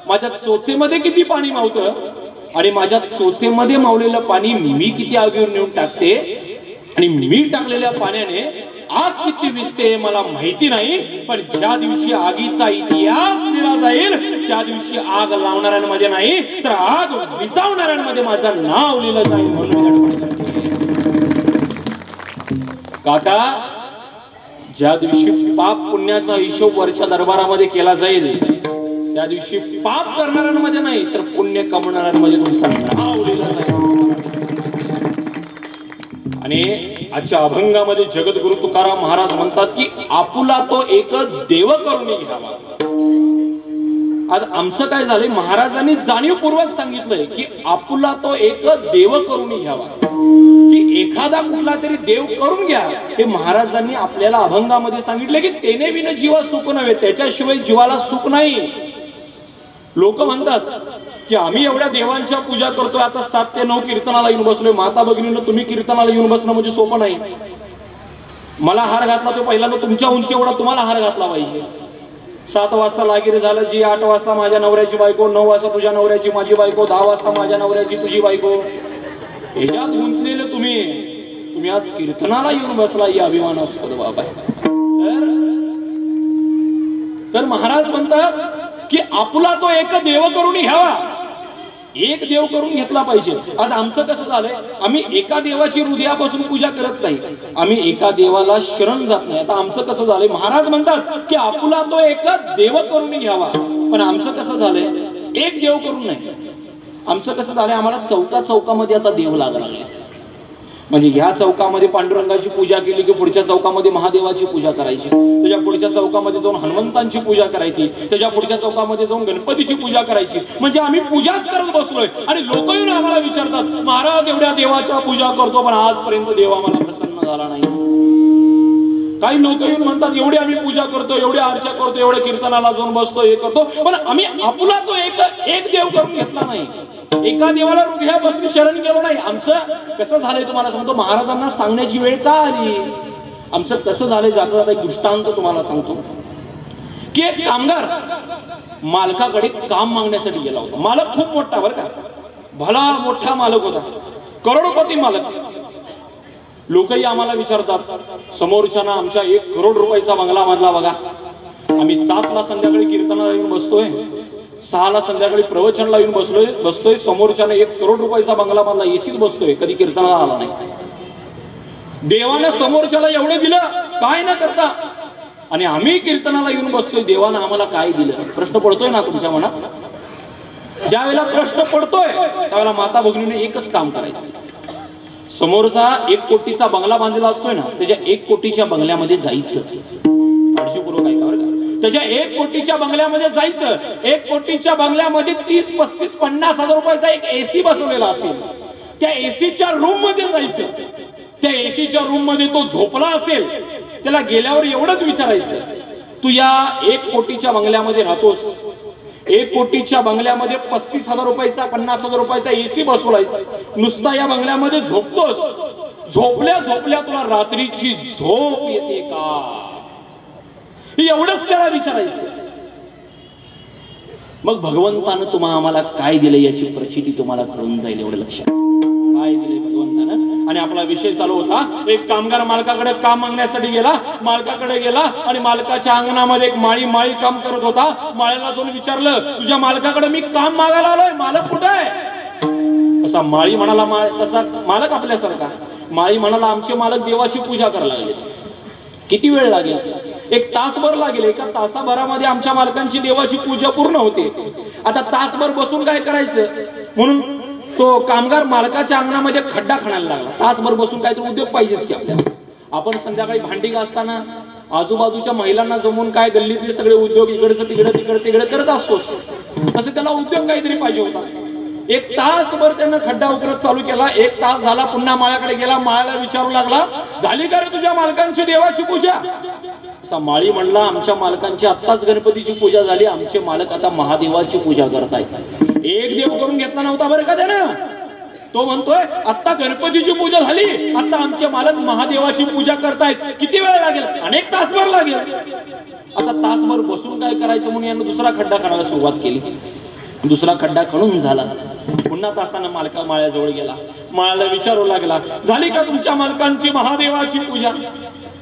माझ्या चोचेमध्ये किती पाणी मावतं आणि माझ्या चोचेमध्ये मावलेलं पाणी मी किती आगीवर नेऊन टाकते आणि मी टाकलेल्या पाण्याने आग किती विझते मला माहिती नाही, पण ज्या दिवशी आगीचा इतिहास लिहिला जाईल त्या दिवशी आग लावणाऱ्यांमध्ये नाही तर आग विझवणाऱ्यांमध्ये माझं नाव लिहिलं जाईल. म्हणून काका, ज्या दिवशी पाप पुण्याचा हिशोब वरच्या दरबारामध्ये केला जाईल त्या दिवशी पाप करणाऱ्यांमध्ये नाही तर पुण्य कमवणाऱ्यांमध्ये तुमचं नाव लिहिलं जाईल. आणि आजच्या अभंगामध्ये जगद्गुरु तुकाराम महाराज म्हणतात की आपुला तो एक देव करून घ्यावा. आज आमचं काय झालंय, महाराजांनी जाणीवपूर्वक सांगितलंय की आपुला तो एक देव करून घ्यावा, की एखादा कुठला तरी देव करून घ्या. हे महाराजांनी आपल्याला अभंगामध्ये सांगितले की तेने विन जीवा सुख नव्हे, त्याच्याशिवाय जीवाला सुख नाही. लोक म्हणतात की आम्ही एवढ्या देवांच्या पूजा करतोय, आता 7 ते 9 कीर्तनाला येऊन बसलोय. माता भगिनींनो, तुम्ही कीर्तनाला येऊन बसणं म्हणजे सोपं नाही. मला हार घातला तो पहिल्यांदा तुमच्या उंची एवढा तुम्हाला हार घातला पाहिजे. 7 वाजता लागीर झालं जी, 8 वाजता माझ्या नवऱ्याची बायको, 9 वाजता तुझ्या नवऱ्याची माझी बायको, 10 वाजता माझ्या नवऱ्याची तुझी बायको. ह्याच्यात गुंतलेले तुम्ही आज कीर्तनाला येऊन बसला, ही अभिमानास्पद बाब आहे. तर महाराज म्हणतात की आपला तो एक देव करून घ्यावा, एक देव करून घेतला पाहिजे. आज आमचं कसं झालंय, आम्ही एका देवाची हृदयापासून पूजा करत नाही, आम्ही एका देवाला शरण जात नाही. आता आमचं कसं झालंय, महाराज म्हणतात की आपला तो एक देव करून घ्यावा, पण आमचं कसं झालंय, एक देव करून नाही. आमचं कसं झालंय, आम्हाला चौकामध्ये आता देव लागायला लागले. म्हणजे ह्या चौकामध्ये पांडुरंगाची पूजा केली की पुढच्या चौकामध्ये महादेवाची पूजा करायची, त्याच्या पुढच्या चौकामध्ये जाऊन हनुमंतांची पूजा करायची, त्याच्या पुढच्या चौकामध्ये जाऊन गणपतीची पूजा करायची. म्हणजे आम्ही पूजाच करत बसलोय. आणि लोक येऊन आम्हाला विचारतात, महाराज एवढ्या देवाच्या पूजा करतो पण आजपर्यंत देव आम्हाला प्रसन्न झाला नाही. काही लोक येऊन म्हणतात एवढी आम्ही पूजा करतो, एवढी अर्चा करतो, एवढ्या कीर्तनाला जाऊन बसतो, हे करतो, पण आम्ही आपला तो एक देव करून घेतला नाही, एका देवाला हृदयापासून शरण गेलो नाही. आमचं कसं झालंय तुम्हाला सांगतो, महाराजांना सांगण्याची वेळ का आली. आमचं कसं झालंय, जाता एक दृष्टांत तुम्हाला सांगतो की एक कामगार मालकाकडे काम मागण्यासाठी गेला होता. मालक खूप मोठा, बरं का, भला मोठा मालक होता, करोडपती मालक. लोकही आम्हाला विचारतात, समोरच्याना आमच्या 1 करोड रुपयाचा बंगला मधला बघा, आम्ही 7ला संध्याकाळी कीर्तनाला येऊन बसतोय, 6ला संध्याकाळी प्रवचनला येऊन बसतोय, समोरच्याने 1 करोड रुपयाचा बंगला बांधला, एसीत बसतोय, कधी कीर्तनाला आला नाही. देवानं समोरच्याला एवढं दिलं काय न करता, आणि आम्ही कीर्तनाला येऊन बसतोय, देवानं आम्हाला काय दिलं. प्रश्न पडतोय ना तुमच्या मनात. ज्या वेळेला प्रश्न पडतोय त्यावेळेला माता भगिनीने एकच काम करायचं, समोरचा 1 कोटीचा बंगला बांधलेला असतोय ना, त्याच्या 1 कोटीच्या बंगल्यामध्ये जायचं. काळजीपूर्वक ऐका बरं का, त्याच्या 1 कोटीच्या बंगल्यामध्ये जायचं. 1 कोटीच्या बंगल्यामध्ये 30, 35, 50 हजार रुपयाचा एक एसी बसवलेला असेल, त्या एसीच्या रूम मध्ये जायचं. त्या एसीच्या रूम मध्ये तो झोपला असेल, त्याला गेल्यावर एवढंच विचारायचं, तू या 1 कोटीच्या बंगल्यामध्ये राहतोस, 1 कोटीच्या बंगल्यामध्ये 35,000 रुपयाचा 50,000 रुपयाचा एसी बसवलायचा, नुसता या बंगल्यामध्ये झोपतोस, झोपल्या झोपल्या तुला रात्रीची झोप येते का. एवढंच त्याला विचारायचं. मग भगवंतानं आम्हाला काय दिलं याची प्रचिती तुम्हाला कळून जाईल. एवढं लक्षात, काय दिलंय भगवंतानं. आणि आपला विषय चालू होता, एक कामगार मालकाकडे काम मागण्यासाठी गेला, मालकाकडे गेला आणि मालकाच्या अंगणामध्ये एक माळी काम करत होता. माळ्याला जाऊन विचारलं, तुझ्या मालकाकडे मी काम मागायला आलोय, मालक कुठे आहे. असा माळी म्हणाला, तसा मालक आपल्यासारखा. माळी म्हणाला, आमचे मालक देवाची पूजा करायला लागले. किती वेळ लागेल. 1 तासभर लागेल. 1 तासाभरामध्ये आमच्या मालकांची देवाची पूजा पूर्ण होते. आता तासभर बसून काय करायचं म्हणून तो कामगार मालकाच्या अंगणामध्ये खड्डा खणायला लागला. तासभर बसून काहीतरी उद्योग पाहिजेच की आपल्याला. आपण संध्याकाळी भांडी घासताना आजूबाजूच्या महिलांना जमून काय गल्लीतले सगळे उद्योग इकडचं तिकडे करत असतोस, तसं त्याला उद्योग काहीतरी पाहिजे होता. 1 तासभर त्यानं खड्डा उकरत चालू केला. 1 तास झाला, पुन्हा माळ्याकडे गेला. माळ्याला विचारू लागला, झाली का रे तुझ्या मालकांची देवाची पूजा. असा माळी म्हणला, आमच्या मालकांची आत्ताच गणपतीची पूजा झाली, आमचे मालक आता महादेवाची पूजा करतायत. एक देव करून घेतला नव्हता बरं का त्यानं. तो म्हणतोय आता गणपतीची पूजा झाली, आता आमचे मालक महादेवाची पूजा करतायत. किती वेळ लागेल. अनेक तासभर लागेल. आता तासभर बसून काय करायचं म्हणून यानं दुसरा खड्डा खणायला सुरुवात केली. दुसरा खड्डा खणून झाला. पुन्हा तासानं मालका माळ्याजवळ गेला. माळ्याला विचारू लागला, झाली का तुमच्या मालकांची महादेवाची पूजा.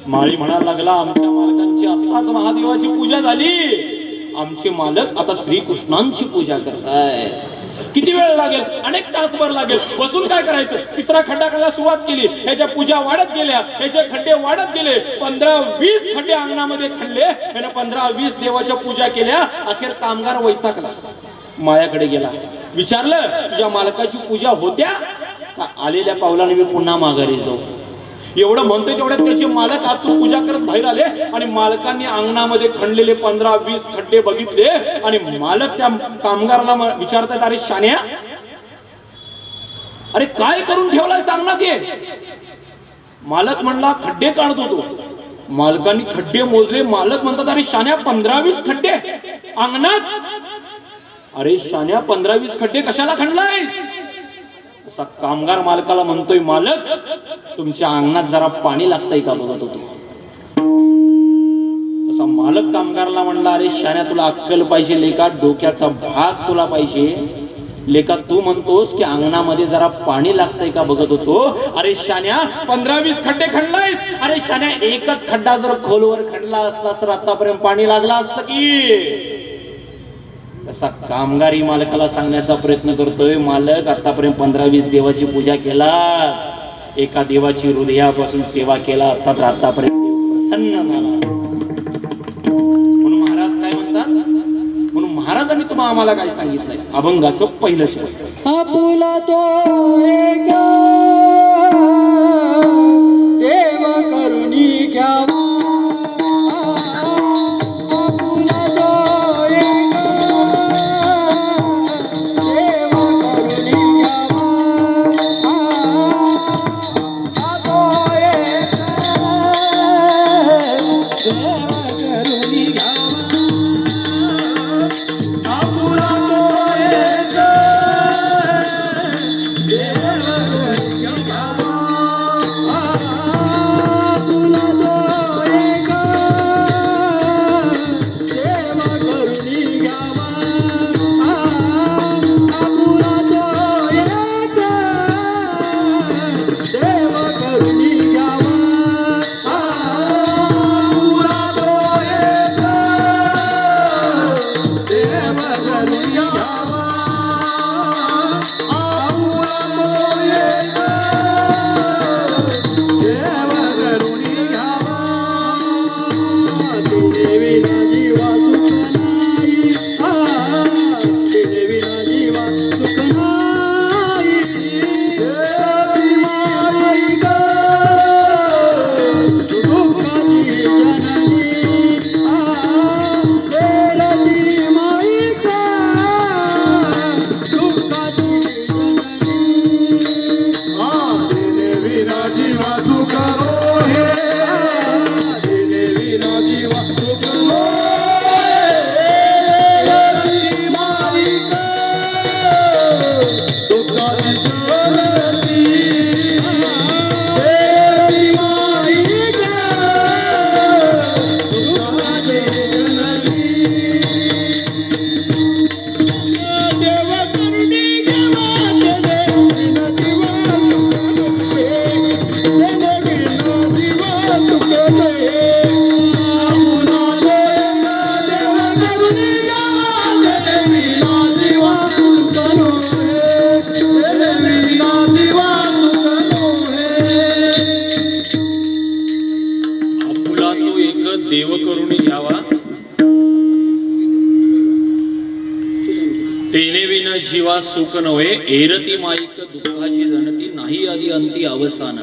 माळी म्हणायला लागला, आमच्या मालकांची आताच महादेवाची पूजा झाली, आमचे मालक आता श्रीकृष्णांची पूजा करतायत. किती वेळ लागेल. अनेक तासभर लागेल. बसून काय करायचं. तिसरा खड्डा करायला सुरुवात केली. याच्या पूजा वाढत गेल्या, याचे खड्डे वाढत गेले. 15-20 खड्डे अंगणामध्ये खणले. यानं 15-20 देवाच्या पूजा केल्या. अखेर कामगार वैतागला. मायाकडे गेला. विचारलं, तुझ्या मालकाची पूजा होत्या का. आलेल्या पावलाने मी पुन्हा माघारी जाऊ. एवढं म्हणतोय तेवढ्यात त्याचे मालक आतून पूजा करत बाहेर आले आणि मालकांनी अंगणामध्ये खणलेले 15-20 खड्डे बघितले आणि मालक त्या कामगाराला विचारतात, अरे शान्या, अरे काय करून ठेवलाय सांग ना ते. मालक म्हणला खड्डे काढत होतो. मालकांनी खड्डे मोजले. मालक म्हणतात, अरे शान्या 15-20 खड्डे अंगणात. अरे शान्या 15-20 खड्डे कशाला खणलायस? असा कामगार मालकाला म्हणतोय, मालक तुमच्या अंगणात जरा पाणी लागतंय का बघत होतो. तसा मालक कामगारला म्हणला, अरे शान्या तुला अक्कल पाहिजे लेका, डोक्याचा भाग तुला पाहिजे लेका. तू म्हणतोस की अंगणामध्ये जरा पाणी लागतंय का बघत होतो. अरे शान्या 15-20 खड्डे खणलायस. अरे शान्या एकच खड्डा जर खोलवर खणला असता तर आतापर्यंत पाणी लागला असतं की. असा कामगारी मालकाला सांगण्याचा प्रयत्न करतोय, मालक आतापर्यंत 15-20 देवाची पूजा केला, एका देवाची हृदयापासून सेवा केला असता तर आतापर्यंत देव प्रसन्न झाला. म्हणून महाराज काय म्हणतात, म्हणून महाराजांनी तुम्हाला आम्हाला काय सांगितलंय, अभंगाचं पहिलं चरण. आपुला तो एक देव करुणी घ्यावा. आपुला तो एक देव करुणी घ्यावा. तो एक देव करुणी घ्यावा. आपुला तो एक देव करून घ्यावा. तेने विन जीवा सुख नव्हे, एरती माईक दुःखाची जनती नाही आधी अंती अवसान.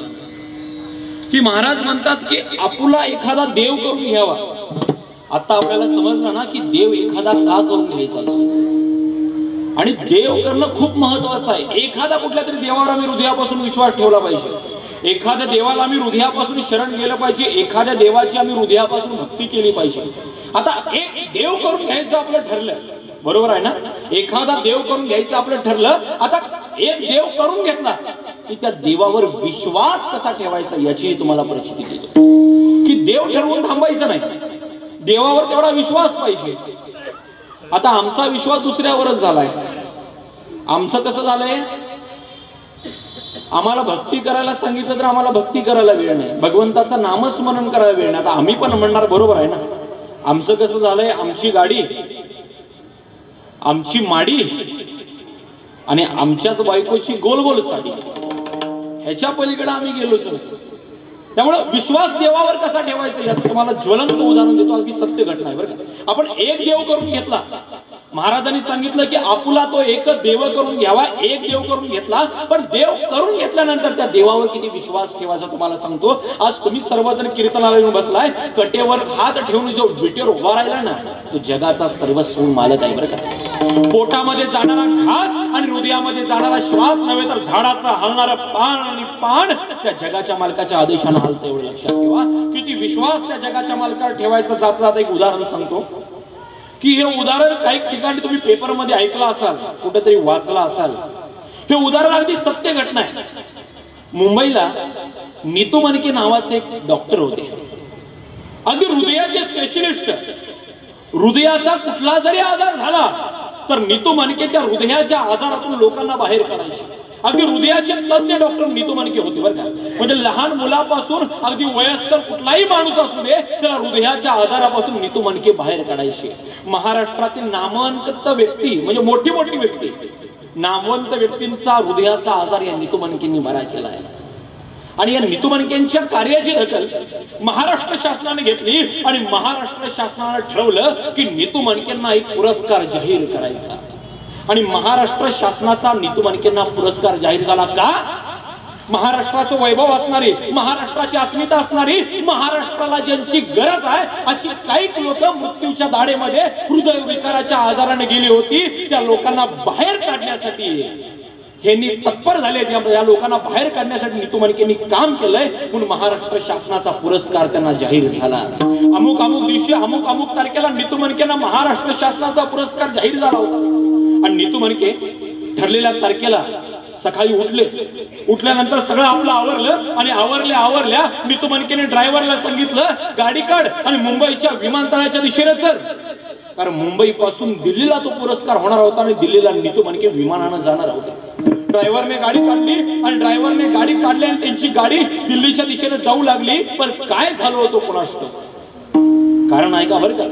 की महाराज म्हणतात की आपुला एखादा देव करून घ्यावा. आता आपल्याला समजलं ना की देव एखादा का करून घ्यायचा असतो. आणि देव करणं खूप महत्वाचं आहे. एखादा कुठल्या तरी देवावर आम्ही हृदयापासून विश्वास ठेवला पाहिजे. एखाद्या देवाला आम्ही हृदयापासून शरण गेलं पाहिजे. एखाद्या देवाची आम्ही हृदयापासून भक्ती केली पाहिजे. आता एक देव करून घ्यायचं आपलं ठरलं, बरोबर आहे ना. एखादा देव करून घ्यायचं आपलं ठरलं. आता एक देव करून घेतला की त्या देवावर विश्वास कसा ठेवायचा याची तुम्हाला परिस्थिती देतो. की देव ठरवून थांबायचं नाही, देवावर तेवढा विश्वास पाहिजे. आता आमचा विश्वास दुसऱ्यावरच झालाय. आमचं कसं झालंय, आम्हाला भक्ती करायला सांगितलं तर आम्हाला भक्ती करायला वेळ नाही, भगवंताचं नामस्मरण करायला वेळ नाही. आता आम्ही पण म्हणणार बरोबर आहे ना. आमचं कसं झालंय, आमची गाडी, आमची माडी आणि आमच्याच बायकोची गोल गोल साडी, ह्याच्या पलीकडे आम्ही गेलोच नाही. त्यामुळे विश्वास देवावर कसा ठेवायचा याचं तुम्हाला ज्वलंत उदाहरण देतो. अगदी सत्य घटना आहे बरं का. आपण एक देव करून घेतला महाराजांनी सांगितलं की आपुला तो एक देव करून घ्यावा, एक देव करून घेतला, पण देव करून घेतल्यानंतर त्या देवावर किती विश्वास ठेवायचा तुम्हाला सांगतो. आज तुम्ही सर्वजण कीर्तनाला येऊन बसलाय, कटेवर हात ठेवून जो विटेवर उभा राहिला ना, तो जगाचा सर्वस्व मालक आहे बरं का. पोटामध्ये जाणारा घास आणि हृदयामध्ये जाणारा श्वास नव्हे तर झाडाचा हलणारा पान आणि पान त्या जगाच्या मालकाच्या आदेशाने हलतं, एवढं लक्षात ठेवा. किती विश्वास त्या जगाच्या मालकावर ठेवायचं. जात जात एक उदाहरण सांगतो की हे उदाहरण काही ठिकाणी तुम्ही पेपरमध्ये ऐकलं असाल, कुठेतरी वाचला असाल. हे उदाहरण अगदी सत्य घटना आहे. मुंबईला नीतू मनके नावाचे एक डॉक्टर होते, अगदी हृदयाचे स्पेशलिस्ट. हृदयाचा कुठला जरी आजार झाला तर नीतू मनके त्या हृदयाच्या आजारातून लोकांना बाहेर काढायचे. अगदी हृदयाचे तज्ञ डॉक्टर नीतू मनके होते बरं का. म्हणजे लहान मुलापासून अगदी वयस्कर कुठलाही माणूस असू दे त्याला हृदयाच्या आजारापासून नीतू मनके बाहेर काढायचे. महाराष्ट्रातील नामवंत व्यक्ती म्हणजे मोठी मोठी व्यक्ती, नामवंत व्यक्तींचा हृदयाचा आजार या नीतू मनकेंनी बरा केला आहे. आणि या नीतू मनकेंच्या कार्याची दखल महाराष्ट्र शासनाने घेतली आणि महाराष्ट्र शासनाने ठरवलं की नीतू मनकेंना एक पुरस्कार जाहीर करायचा. आणि महाराष्ट्र शासनाचा नीतू मनकेंना पुरस्कार जाहीर झाला का? महाराष्ट्राचं वैभव असणारी, महाराष्ट्राची अस्मिता असणारी, महाराष्ट्राला ज्यांची गरज आहे अशी काही लोक मृत्यूच्या दाढेमध्ये हृदय विकाराच्या आजाराने गेली होती, त्या लोकांना बाहेर काढण्यासाठी हे तत्पर झाले. या लोकांना बाहेर काढण्यासाठी नीतू मनकेंनी काम केलंय, म्हणून महाराष्ट्र शासनाचा पुरस्कार त्यांना जाहीर झाला. अमुक अमुक दिवशी अमुक अमुक तारखेला नीतू मनकेंना महाराष्ट्र शासनाचा पुरस्कार जाहीर झाला होता. आणि नीतू मनके ठरलेल्या तारखेला सकाळी उठल्यानंतर सगळं आपलं आवरलं आणि आवरल्या नीतू मनकेने ड्रायव्हरला सांगितलं, गाडी काढ आणि मुंबईच्या विमानतळाच्या दिशेने चल. कारण मुंबई पासून दिल्लीला तो पुरस्कार होणार होता आणि दिल्लीला नीतू मनके विमानानं जाणार होता. ड्रायव्हरने गाडी काढली आणि ड्रायव्हरने गाडी काढली आणि त्यांची गाडी दिल्लीच्या दिशेने जाऊ लागली. पण काय झालं होतं कुणास ठाऊक? कारण ऐका बरं का,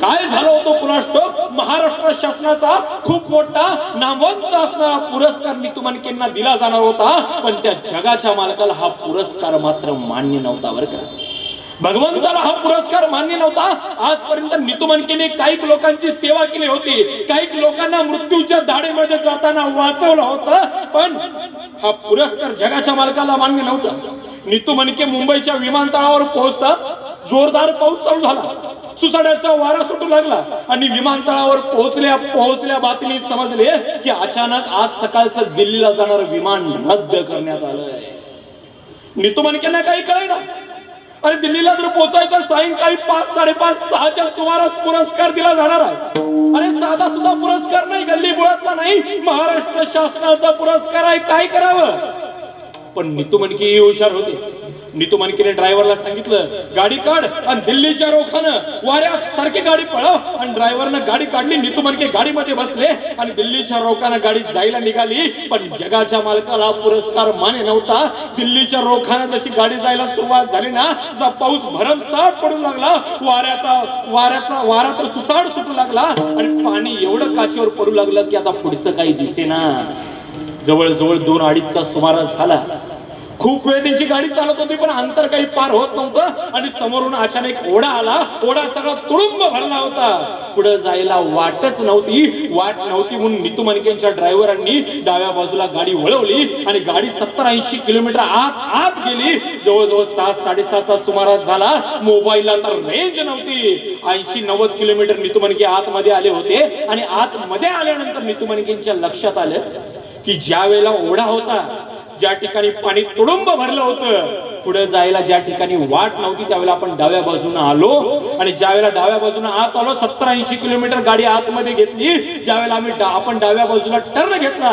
काय झालं होतं कुणास ठाऊक? महाराष्ट्र शासनाचा खूप मोठा नामवंत असणारा पुरस्कार नीतू मनकेंना दिला जाणार होता, पण त्या जगाच्या मालकाला हा पुरस्कार मात्र मान्य नव्हता बरं का. भगवंताला हा पुरस्कार मान्य नव्हता. आजपर्यंत नीतू मनकेने काही लोकांची सेवा केली होती, काही लोकांना मृत्यूच्या दाढेमध्ये जाताना वाचवलं होतं, पण हा पुरस्कार जगाच्या मालकाला मान्य नव्हता. नीतू मनके मुंबईच्या विमानतळावर पोहोचताच जोरदार पाऊस चालू झाला, सुसाड्याचा वारा सुटू लागला आणि विमानतळावर पोहोचल्या बातमी समजले की अचानक आज सकाळचं दिल्लीला जाणार विमान रद्द करण्यात आलंय. नीतू मनकेंना काही कळेना. अरे दिल्लीला जर पोहोचायचं सायंकाळी 5-5:30 6च्या सुमारास पुरस्कार दिला जाणार आहे. अरे साधा सुद्धा पुरस्कार नाही, गल्ली बोळातला नाही, महाराष्ट्र शासनाचा पुरस्कार आहे. काय करावं? पण नीतू मनके ही हुशार होती. नीतू मनकेने ड्रायव्हरला सांगितलं, गाडी काढ आणि दिल्लीच्या रोखानं वाऱ्यासारखी गाडी पळव. आणि ड्रायव्हरनं गाडी काढली, नीतू मनके गाडीमध्ये बसले आणि दिल्लीच्या रोखानं गाडी जायला निघाली. पण जगाच्या मालकाला पुरस्कार मान्य नव्हता. दिल्लीच्या रोखानं जशी गाडी जायला सुरुवात झाली ना, जसा पाऊस भरमसाठ पडू लागला, वारा तर सुसाट सुटू लागला आणि पाणी एवढं काचेवर पडू लागलं की आता पुढचं काही दिसेना. जवळजवळ 2-2:30चा सुमारास झाला. खूप वेळ त्यांची गाडी चालत होती पण अंतर काही पार होत नव्हतं आणि समोरून अचानक ओढा आला. ओढा सगळा तुडुंब भरला होता. पुढे जायला वाटच नव्हती. वाट नव्हती म्हणून नीतू मनकेंच्या ड्रायव्हरांनी डाव्या बाजूला गाडी वळवली आणि गाडी 70-80 किलोमीटर आत गेली. जवळजवळ 7-7:30चा सुमारास झाला. मोबाईलला तर रेंज नव्हती. 80-90 किलोमीटर नीतू मनके आतमध्ये आले होते आणि आतमध्ये आल्यानंतर नीतू मनकेंच्या लक्षात आलं की ज्या वेळेला ओढा होता, ज्या ठिकाणी पाणी तुडुंब भरलं होतं, पुढे जायला ज्या ठिकाणी वाट नव्हती, त्यावेळेला आपण डाव्या बाजूने आलो. आणि ज्या वेळेला डाव्या बाजूने आत आलो, 70-80 किलोमीटर गाडी आतमध्ये घेतली. ज्यावेळेला आपण डाव्या बाजूला टर्न घेतला,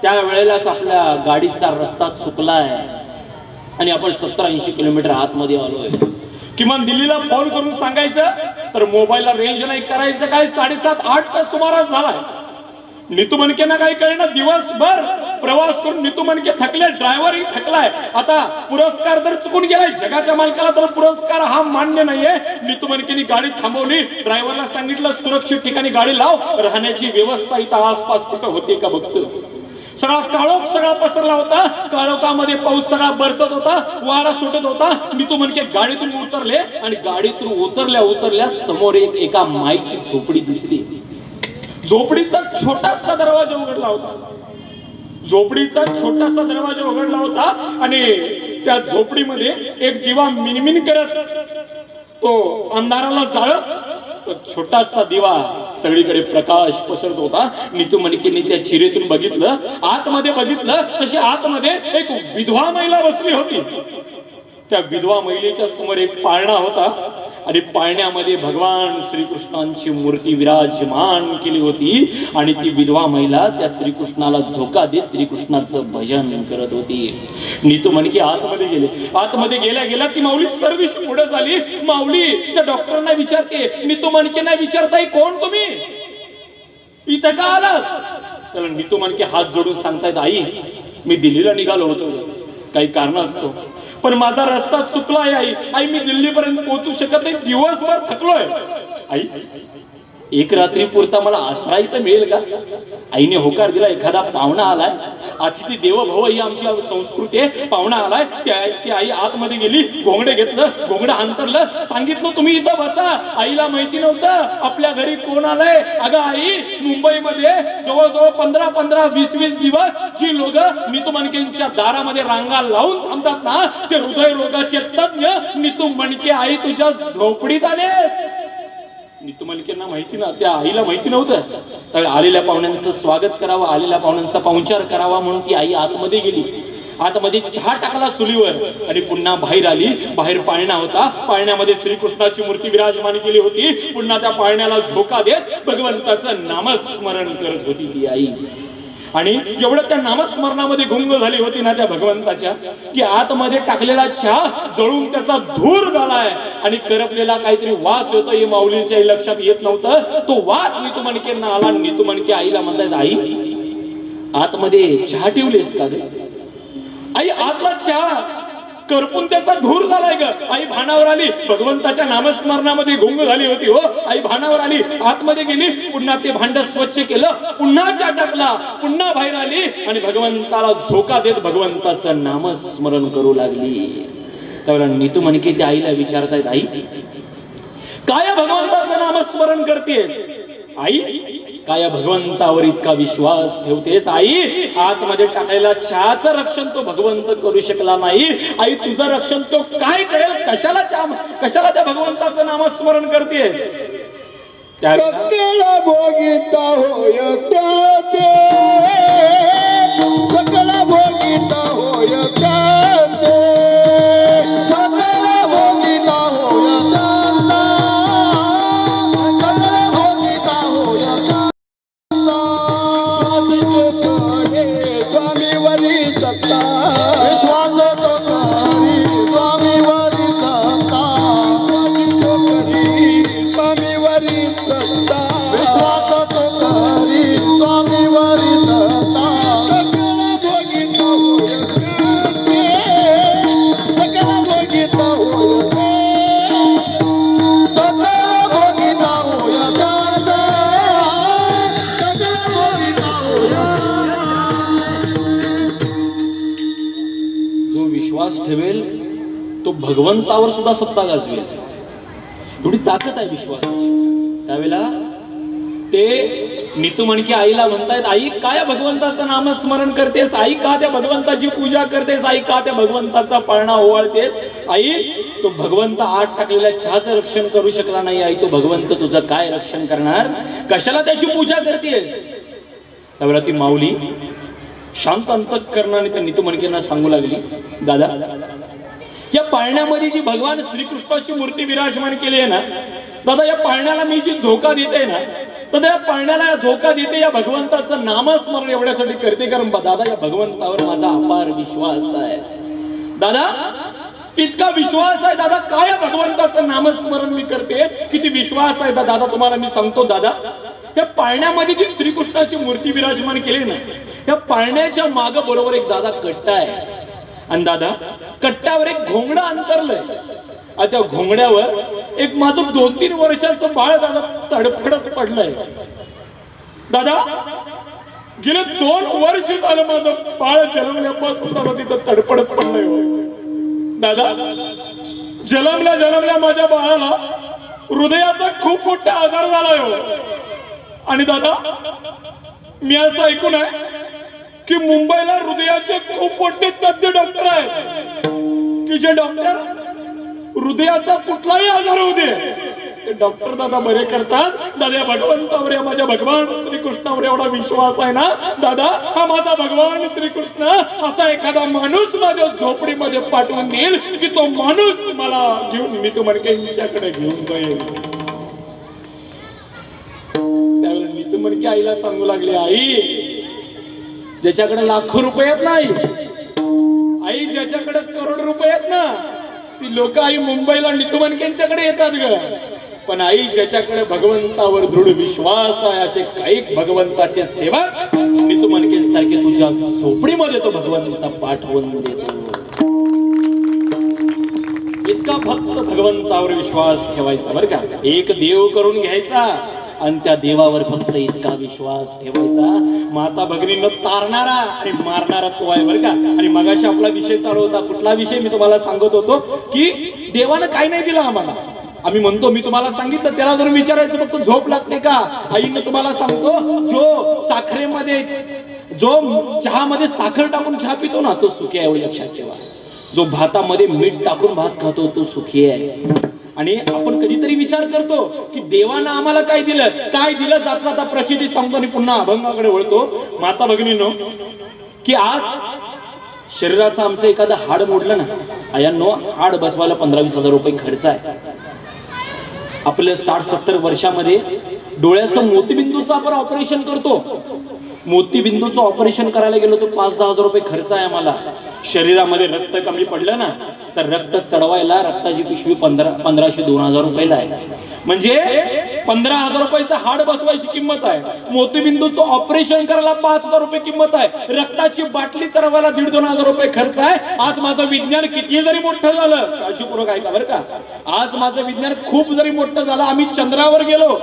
त्यावेळेलाच आपल्या गाडीचा रस्ता चुकलाय आणि आपण 70-80 किलोमीटर आतमध्ये आलोय. किमान दिल्लीला फोन करून सांगायचं तर मोबाईलला रेंज नाही, करायचं काय 7:30-8चा सुमारास झालाय. नीतू मनकेंना काही कळेना. दिवसभर प्रवास करून नीतू मनके थकले, ड्रायव्हरही थकलाय. आता पुरस्कार तर चुकून गेलाय, जगाच्या मालकाला तर पुरस्कार हा मान्य नाहीये. नीतू मनकेंनी गाडी थांबवली. ड्रायव्हरला सांगितलं, सुरक्षित ठिकाणी गाडी लाव, राहण्याची व्यवस्था इथं आसपास कुठं होते का बघतो. सगळा काळोख सगळा पसरला होता. काळोखामध्ये पाऊस सगळा बरसत होता, वारा सुटत होता. नीतू मनके गाडीतून उतरले आणि गाडीतून उतरल्या समोर एका माईची झोपडी दिसली. झोपडीचा छोटासा दरवाजा उघडला होता. झोपडीचा छोटासा दरवाजा उघडला होता आणि त्या झोपडीमध्ये एक दिवा मिनमिन करत तो अंधाराला जाळत तो छोटासा दिवा सगळीकडे प्रकाश पसरत होता. नीतू मणकेंनी त्या चिरेतून बघितलं, आतमध्ये बघितलं, तशी आतमध्ये एक विधवा महिला बसली होती. त्या विधवा महिलेच्या समोर एक पाळणा होता आणि पाळण्यामध्ये भगवान श्रीकृष्णांची मूर्ती विराजमान केली होती आणि ती विधवा महिला त्या श्रीकृष्णाला झोका देत श्रीकृष्णाचं भजन करत होती. नीतू मणके आतमध्ये गेले. आतमध्ये गेल्या गेल्या ती माऊली सर्वीशी पुढे झाली. माऊली त्या डॉक्टरांना विचारते, नीतू मणकेंना विचारताय कोण तुम्ही, इथं का आलात? त्याला नीतू मणके हात जोडून सांगतायत, आई मी दिल्लीला निघालो होतो, काही कारण असतो पण माझा रस्ता चुकलाय आई. आई मी दिल्लीपर्यंत पोहोचू शकत नाही, दिवसभर थकलोय. आई एक रात्री पुरता मला आसरा इथं मिळेल का? आईने होकार दिला. एखादा पाहुणा आलाय, अतिथी देवो भव ही आमची संस्कृती आहे. पाहुणा आलाय, ती आई आतमध्ये गेली, घोंगडे घेतलं, घोंगडं अंतरलं, सांगितलं तुम्ही इथं बसा. आईला माहिती नव्हतं आपल्या घरी कोण आलंय. अगं आई, मुंबईमध्ये जवळजवळ 15-20 दिवस जी लोक नीतू मणकेंच्या दारामध्ये रांगा लावून थांबतात ना, ते हृदयरोगाचे तज्ञ नीतू मणके आई तुझ्या झोपडीत आले. नीतू मणकेंना माहिती ना, त्या आईला माहिती नव्हतं. तर आलेल्या पाहुण्यांचं स्वागत करावं, आलेल्या पाहुण्यांचा पाहुणचार करावा म्हणून ती आई आतमध्ये गेली. आतमध्ये चहा टाकला चुलीवर आणि पुन्हा बाहेर आली. बाहेर पाळणा होता, पाळण्यामध्ये श्रीकृष्णाची मूर्ती विराजमान केली होती. पुन्हा त्या पाळण्याला झोका देत भगवंताचं नामस्मरण करत होती ती आई. आणि एवढं त्या नामस्मरणामध्ये गुंग झाली होती ना त्या भगवंताच्या, की आतमध्ये टाकलेला चहा जळून त्याचा धूर झालाय आणि करपलेला काहीतरी वास येतो. हे माऊलींच्या लक्षात येत नव्हतं. तो वास नीतू मणकेंना आला. नीतू मणके आईला म्हणतायत, आई आतमध्ये चहा ठेवलेस का? आई आतला चहा करपून त्याचा धूर झालाय ग. आई भानावर आली, भगवंताच्या नामस्मरणामध्ये गुंग झाली होती. हो आई भानावर आली, आतमध्ये गेली, पुन्हा ते भांड स्वच्छ केलं, पुन्हा चहा टाकला, पुन्हा बाहेर आली आणि भगवंताला झोका देत भगवंताचं नामस्मरण करू लागली. त्यावेळेला नीतू मणके त्या आईला विचारतायत, आई काय भगवंताचं नामस्मरण करतेस? आई काय भगवंतावर इतका विश्वास ठेवतेस? आई आतमध्ये टाकायला चहाचं रक्षण तो भगवंत करू शकला नाही. आई तुझं रक्षण तो काय करेल? कशाला त्या भगवंताचं नामस्मरण करतेस? सकळ भोगिता होय त्याचे, सकळ भोगिता होय त्याचे, सकळ भोगिता होय त्याचा, सकळ भोगिता होय त्याचा. स्वामीवरी सत्ता, विश्वास तो करी स्वामीवरी सत्ता, स्वामीवरी सत्ता, विश्वास तो करी स्वामीवरी सत्ता. सकळ भोगिता होय सकळ भोगिता होय त्याचा, सकळ भोगिता होय. जो विश्वास ठेवेल तो भगवंतावर सुद्धा सत्ता गाजवेल. एवढी ताकद आहे विश्वासाची. त्यावेळेला ते नीतू मणके आईला म्हणतायत, आई काय भगवंताचं नामस्मरण करतेस? आई का त्या भगवंताची पूजा करतेस? आई का त्या भगवंताचा पाळणा ओवाळतेस? आई तो भगवंत आत टाकलेल्या चहाचं रक्षण करू शकला नाही. आई तो भगवंत तुझं काय रक्षण करणार? कशाला त्याची पूजा करतेस? त्यावेळेला ती माऊली शांत अंतःकरणाने त्या नीतू मणकेंना सांगू लागली, दादा या पाळण्यामध्ये जी भगवान श्रीकृष्णाची मूर्ती विराजमान केली आहे ना दादा, या पाळण्याला मी जी झोका देते ना दादा, या पाळण्याला झोका देते या भगवंताचं नामस्मरण एवढ्यासाठी करते, कारण दादा या भगवंतावर माझा अपार विश्वास आहे. दादा इतका विश्वास आहे दादा, काय भगवंताचं नामस्मरण मी करते, किती विश्वास आहे दादा तुम्हाला मी सांगतो. दादा या पाळण्यामध्ये जी श्रीकृष्णाची मूर्ती विराजमान केली ना, या पाळण्याच्या माग बरोबर एक दादा कट्टा आहे आणि दादा कट्ट्यावर एक घोंगडं अंतरलंय. त्या घोंगड्यावर एक माझं 2-3 वर्षाचं बाळ दादा तडफडत पडलंय. दादा गेले 2 वर्ष झालं माझं बाळ जन्मल्यापासून दादा तिथं तडफडत पडलंय. दादा जन्मल्या माझ्या बाळाला हृदयाचा खूप मोठा आजार झालाय. आणि दादा मी असं ऐकून आहे की मुंबईला हृदयाचे खूप मोठे तज्ञ डॉक्टर आहेत की जे डॉक्टर हृदयाचा कुठलाही आजार होऊ दे ते डॉक्टर दादा बरे करतात. दादा भगवंतावर या माझ्या भगवान श्रीकृष्णावर एवढा विश्वास आहे ना दादा, हा माझा भगवान श्रीकृष्ण असा एखादा माणूस माझ्या झोपडीमध्ये पाठवून देईल की तो माणूस मला घेऊन मी नीतूमणकेंच्याकडे घेऊन जाईल. त्यावेळेला नीतूमणके आईला सांगू लागले, आई ज्याच्याकडे लाखो रुपये आहेत ना आई ज्याच्याकडे करोड रुपये आहेत ना ती लोक आई मुंबईला नीतूमणकेंच्याकडे येतात ग. पण आई ज्याच्याकडे भगवंतावर दृढ विश्वास आहे असे काही भगवंताचे सेवक नीतूमणकेंसारखे तुझ्या झोपडीमध्ये तो भगवंता पाठवून देतो. इतका फक्त भगवंतावर विश्वास ठेवायचा बरं का. एक देव करून घ्यायचा आणि त्या देवावर फक्त इतका विश्वास ठेवायचा. माता भगिनींना तारणारा आणि मारणारा तो आहे बरं का. आणि मगाशी आपला विषय चालू होता, कुठला विषय मी तुम्हाला सांगत होतो की देवानं काय नाही दिलं आम्हाला. आम्ही म्हणतो मी तुम्हाला सांगितलं त्याला जर विचारायचं फक्त झोप लागते का. आईने तुम्हाला सांगतो जो साखरेमध्ये जो चहामध्ये साखर टाकून चहा पितो ना तो सुखी आहे, एवढं लक्षात ठेवा. जो भातामध्ये मीठ टाकून भात खातो तो सुखी आहे. आणि आपण कधीतरी विचार करतो की देवानं आम्हाला काय दिलं काय दिलं. जाता जाता प्रचिती सांगतो आणि पुन्हा अभंगाकडे वळतो. माता भगिनींनो की आज शरीराचं आमचं एखादं हाड मोडलं ना आयांनो, हाड बसवायला 15-20 हजार रुपये खर्च आहे. आपलं 60-70 वर्षामध्ये डोळ्याचं मोतीबिंदूचं आपण ऑपरेशन करतो. मोतीबिंदूचं ऑपरेशन करायला गेलो तर 5-10 हजार रुपये खर्च आहे आम्हाला. शरीरामध्ये रक्त कमी पडलं ना तर रक्त चढवायला रक्ताची पिशवी 1500-2000 रुपयाला आहे. म्हणजे 15,000 रुपयाचं हाड बसवायची किंमत आहे. मोतीबिंदूचं ऑपरेशन करायला 5,000 रुपये किंमत आहे. रक्ताची बाटली चढवायला 1,500-2 हजार रुपये खर्च आहे. आज माझं विज्ञान किती जरी मोठं झालं, काळजीपूर्वक ऐका बरं का, आज माझं विज्ञान खूप जरी मोठं झालं, आम्ही चंद्रावर गेलो,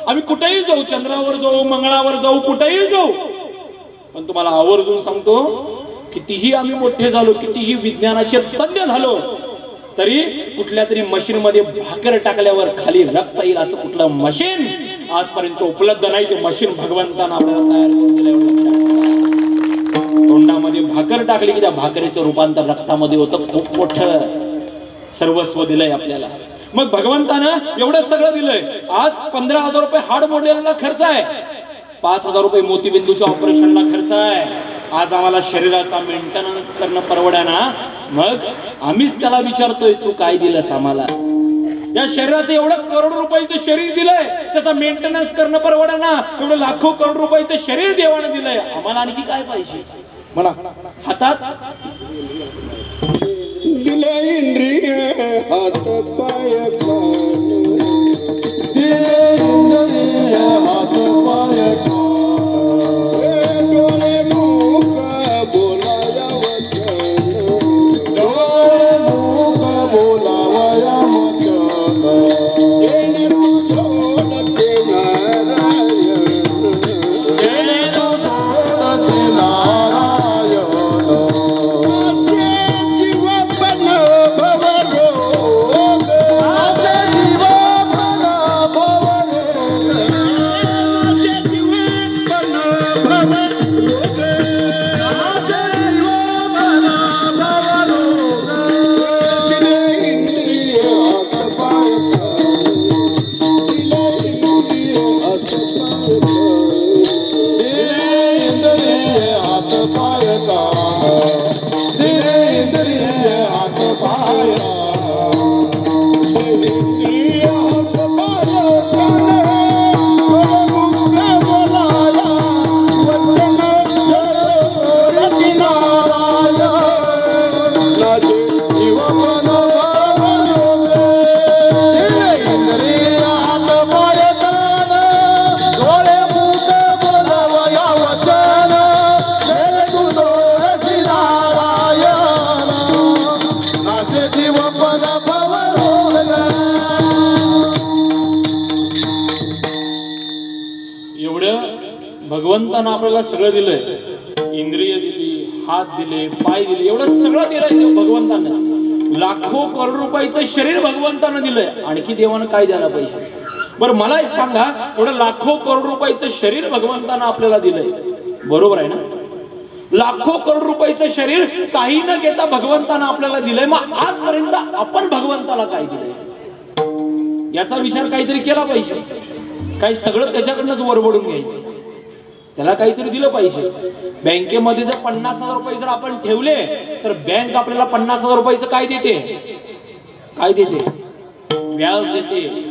आम्ही कुठेही जाऊ, चंद्रावर जाऊ, मंगळावर जाऊ, कुठेही जाऊ, पण तुम्हाला आवर्जून सांगतो कितीही आम्ही मोठे झालो, कितीही विज्ञानाचे तज्ञ झालो तरी कुठल्या तरी मशीन मध्ये भाकर टाकल्यावर खाली रक्त येईल असं कुठलं मशीन आजपर्यंत उपलब्ध नाही. ते मशीन भगवंतानं आपल्याला तयार करून दिलं. तोंडामध्ये भाकर टाकली की त्या भाकरीचं रूपांतर रक्तामध्ये होतं. खूप मोठं सर्वस्व दिलंय आपल्याला. मग भगवंतानं एवढं सगळं दिलंय. आज 15,000 रुपये हाड मोडलेला खर्च आहे, 5,000 रुपये मोतीबिंदूच्या ऑपरेशनला खर्च आहे. आज आम्हाला शरीराचा मेंटेनन्स करणं परवडा ना, मग आम्हीच त्याला विचारतोय तू काय दिलंस आम्हाला. या शरीराचं एवढं करोड रुपयाचं शरीर दिलंय, त्याचा मेंटेनन्स करणं परवडा ना. एवढं लाखो करोड रुपयाचं शरीर देवानं दिलंय, आम्हाला आणखी काय पाहिजे. म्हणा हातात दिले इंद्रिय हात पाय कान, दिले इंद्रिय हात पाय कान, डोळे मुख बोलाया वचन, डोळे मुख बोलावया वचन, येणे तुझोडते नारायण, येणे तुझोडते नारायण, जीवपन भवरोग, असे जीवपण भवरोग, जीवपन भवरोग, असे जीवपण भवरोग. दिले इंद्रिय हात पाय कान, दिले इंद्रिय हात पाय कान, दिले इंद्रिय हात पाय कान, दिले इंद्रिय हात पाय कान, बोलाया वचन रची नारायण, नाचे जीवपण भवरोग. दिले इंद्रिय हात पाय कान, डोळे मुख बोलावया वचन, येणे तुझोडसी नारायण, नाचे जीवपण भवरोग. एवढं भगवंतानं आपल्याला सगळं दिलंय. इंद्रिय दिली, हात दिले, पाय दिले, एवढं सगळं दिलंय भगवंतानं. लाखो करोड रुपयाचं शरीर भगवंतानं दिलंय. आणखी देवानं काय द्यायला पाहिजे. बरं मला एक सांगा, एवढं लाखो करोड रुपयाचं शरीर भगवंतानं आपल्याला दिलंय, बरोबर आहे ना? लाखो करोड रुपयाचं शरीर काही न घेता भगवंतानं आपल्याला दिलंय. मग आजपर्यंत आपण भगवंताला काय दिलंय याचा विचार काहीतरी केला पाहिजे. काही सगळं त्याच्याकडनंच वरबडून घ्यायचं, त्याला काहीतरी दिलं पाहिजे. बँकेमध्ये जर 50,000 रुपये जर आपण ठेवले तर बँक आपल्याला 50,000 रुपयाचं काय देते? काय देते? व्याज देते.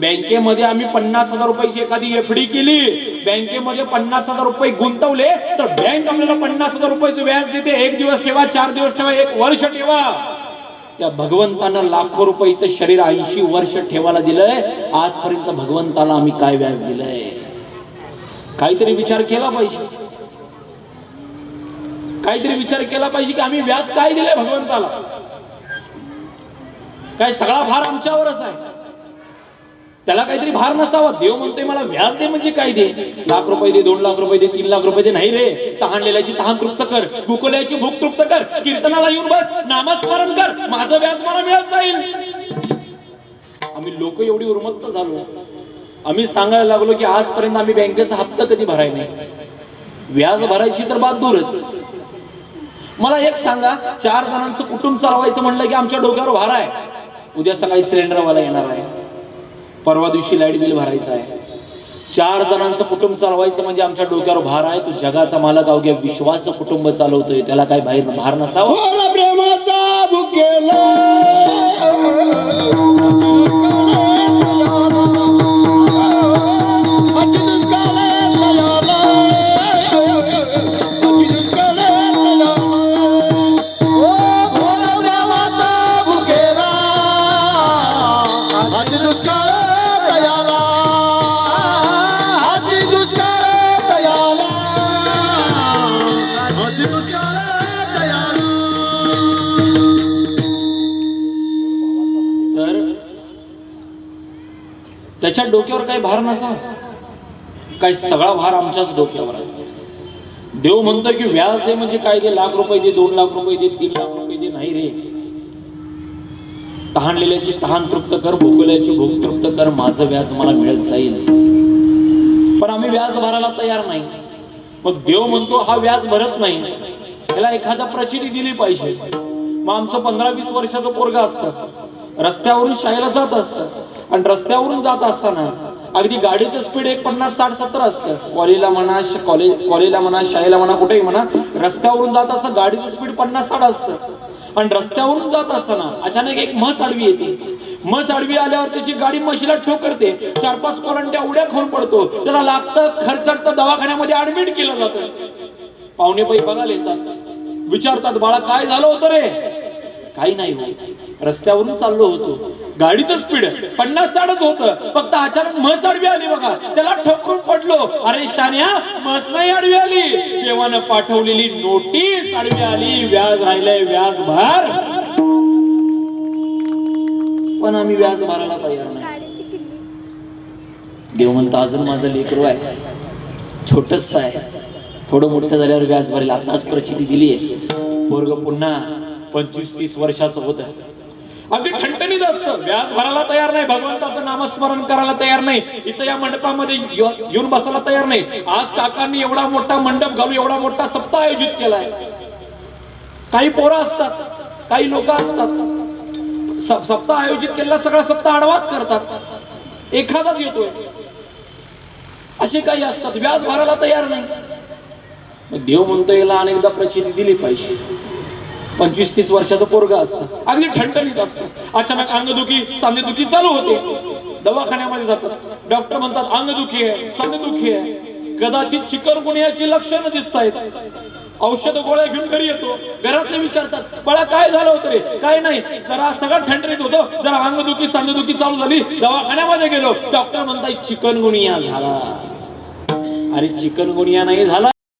बँकेमध्ये आम्ही 50,000 रुपयाची एखादी एफडी केली, बँकेमध्ये 50,000 रुपये गुंतवले तर बँक आपल्याला 50,000 रुपयाचं व्याज देते. 1 दिवस ठेवा, 4 दिवस ठेवा, 1 वर्ष ठेवा. त्या भगवंतानं लाखो रुपयाचं शरीर 80 वर्ष ठेवायला दिलंय. आजपर्यंत भगवंताला आम्ही काय व्याज दिलंय? काहीतरी विचार केला पाहिजे. काहीतरी विचार केला पाहिजे की आम्ही व्याज काय दिलंय भगवंताला. काय सगळा भार आमच्यावरच आहे, त्याला काहीतरी भार नसावा. देव म्हणतोय मला व्याज दे म्हणजे काय दे? लाख रुपये दे, 2 लाख रुपये दे, 3 लाख रुपये दे. नाही रे, तहानलेल्याची तहान तृप्त कर, भुकलेल्याची भूक तृप्त कर, कीर्तनाला येऊन बस, नामस्मरण कर, माझं व्याज मला मिळत जाईल. आम्ही लोक एवढी उर्मत्त झालो, आम्ही सांगायला लागलो की आजपर्यंत आम्ही बँकेचा हप्ता कधी भराय नाही, व्याज भरायची तर बात दूरच. मला एक सांगा, 4 जणांचं कुटुंब चालवायचं म्हणलं की आमच्या डोक्यावर भार आहे. उद्या सकाळी सिलेंडरवाला येणार आहे, परवा दिवशी लाईट बिल भरायचं आहे. 4 जणांचं कुटुंब चालवायचं म्हणजे आमच्या डोक्यावर भार आहे. तू जगाचा मालक अवघ्या विश्वाचं कुटुंब चालवतोय, त्याला काय बाहेर भार नसावा? थोडा प्रेमाचा भुकेला त्याच्या डोक्यावर काही भार नसा, काय सगळा भार आमच्याच डोक्यावर आहे. देव म्हणतोय की व्याज दे म्हणजे काय दे? लाख रुपये दे, 2 लाख रुपये दे, 3 लाख रुपये दे. नाही रे, तहानलेल्याची तहान तृप्त कर, भुकलेल्याची भूक तृप्त कर, माझं व्याज मला मिळत जाईल. पण आम्ही व्याज भरायला तयार नाही. मग देव म्हणतो हा व्याज भरत नाही, त्याला एखादा प्रचिती दिली पाहिजे. मग आमचं 15-20 वर्षाचं पोरगा असतं, रस्त्यावरून शाळेला जात असतं, आणि रस्त्यावरून जात असताना अगदी गाडीचं स्पीड 50-60-70 असतं. कॉलेजला म्हणा, शाळेला म्हणा, कुठेही म्हणा, रस्त्यावरून जात असताना गाडीचं स्पीड 50-60 असतं. आणि रस्त्यावरून जात असताना अचानक एक म्हस आडवी येते. म्हस आडवी आल्यावर त्याची गाडी म्हशीला ठोकरते, 4-5 कोलंट्या उड्या खाऊन पडतो, त्याला लागतं, खर्चाचं, दवाखान्यामध्ये ऍडमिट केलं जातं. पाहुणे पै बघायला येतात, विचारतात बाळा काय झालं होतं रे? काही नाही, रस्त्यावरून चाललो होतो, गाडीचं स्पीड 50-60 होतं, फक्त अचानक म्हस आडवी आली बघा, त्याला ठोकरून पडलो. अरे शान्या, म्हस नाही आडवी आली, देवानं पाठवलेली नोटीस आडवी आली, व्याज राहिलंय, व्याज भर. पण आम्ही व्याज भरायला तयार नाही. देव म्हणतो अजून माझं लेकरू आहे, छोटस आहे, थोडं मोठं झाल्यावर व्याज भरेल. आताच प्रचिती दिलीये, पोरग पुन्हा 25-30 वर्षाचं होत, अगदी ठणठणीत असतं, व्याज भरायला तयार नाही, भगवंताचं नामस्मरण करायला तयार नाही, इथं या मंडपामध्ये येऊन बसायला तयार नाही. आज काकांनी एवढा मोठा मंडप घालून एवढा मोठा सप्ताह आयोजित केलाय. काही पोरं असतात, काही लोक असतात, सप्ताह आयोजित केलेला सगळा सप्ताह आडवाच करतात, एखादाच येतोय, असे काही असतात, व्याज भरायला तयार नाही. मग देव म्हणतो याला अनेकदा प्रचिती दिली पाहिजे. 25-30 वर्षाचं पोरगा असतं, अगदी ठणठणीत असतं, अचानक अंगदुखी, सांधेदुखी चालू होते, दवाखान्यामध्ये जातात, डॉक्टर म्हणतात अंगदुखी आहे, सांधेदुखी आहे, कदाचित चिकनगुन्ह्याची लक्षणं दिसतायत. औषध गोळ्या घेऊन घरी येतो, घरातले विचारतात बाळा काय झालं होतं रे? काय नाही, जरा सगळं ठणठणीत होतो, जरा अंगदुखी सांधेदुखी चालू झाली, दवाखान्यामध्ये गेलो, डॉक्टर म्हणतात चिकनगुन्हा झाला. अरे चिकनगुन्हा नाही झाला,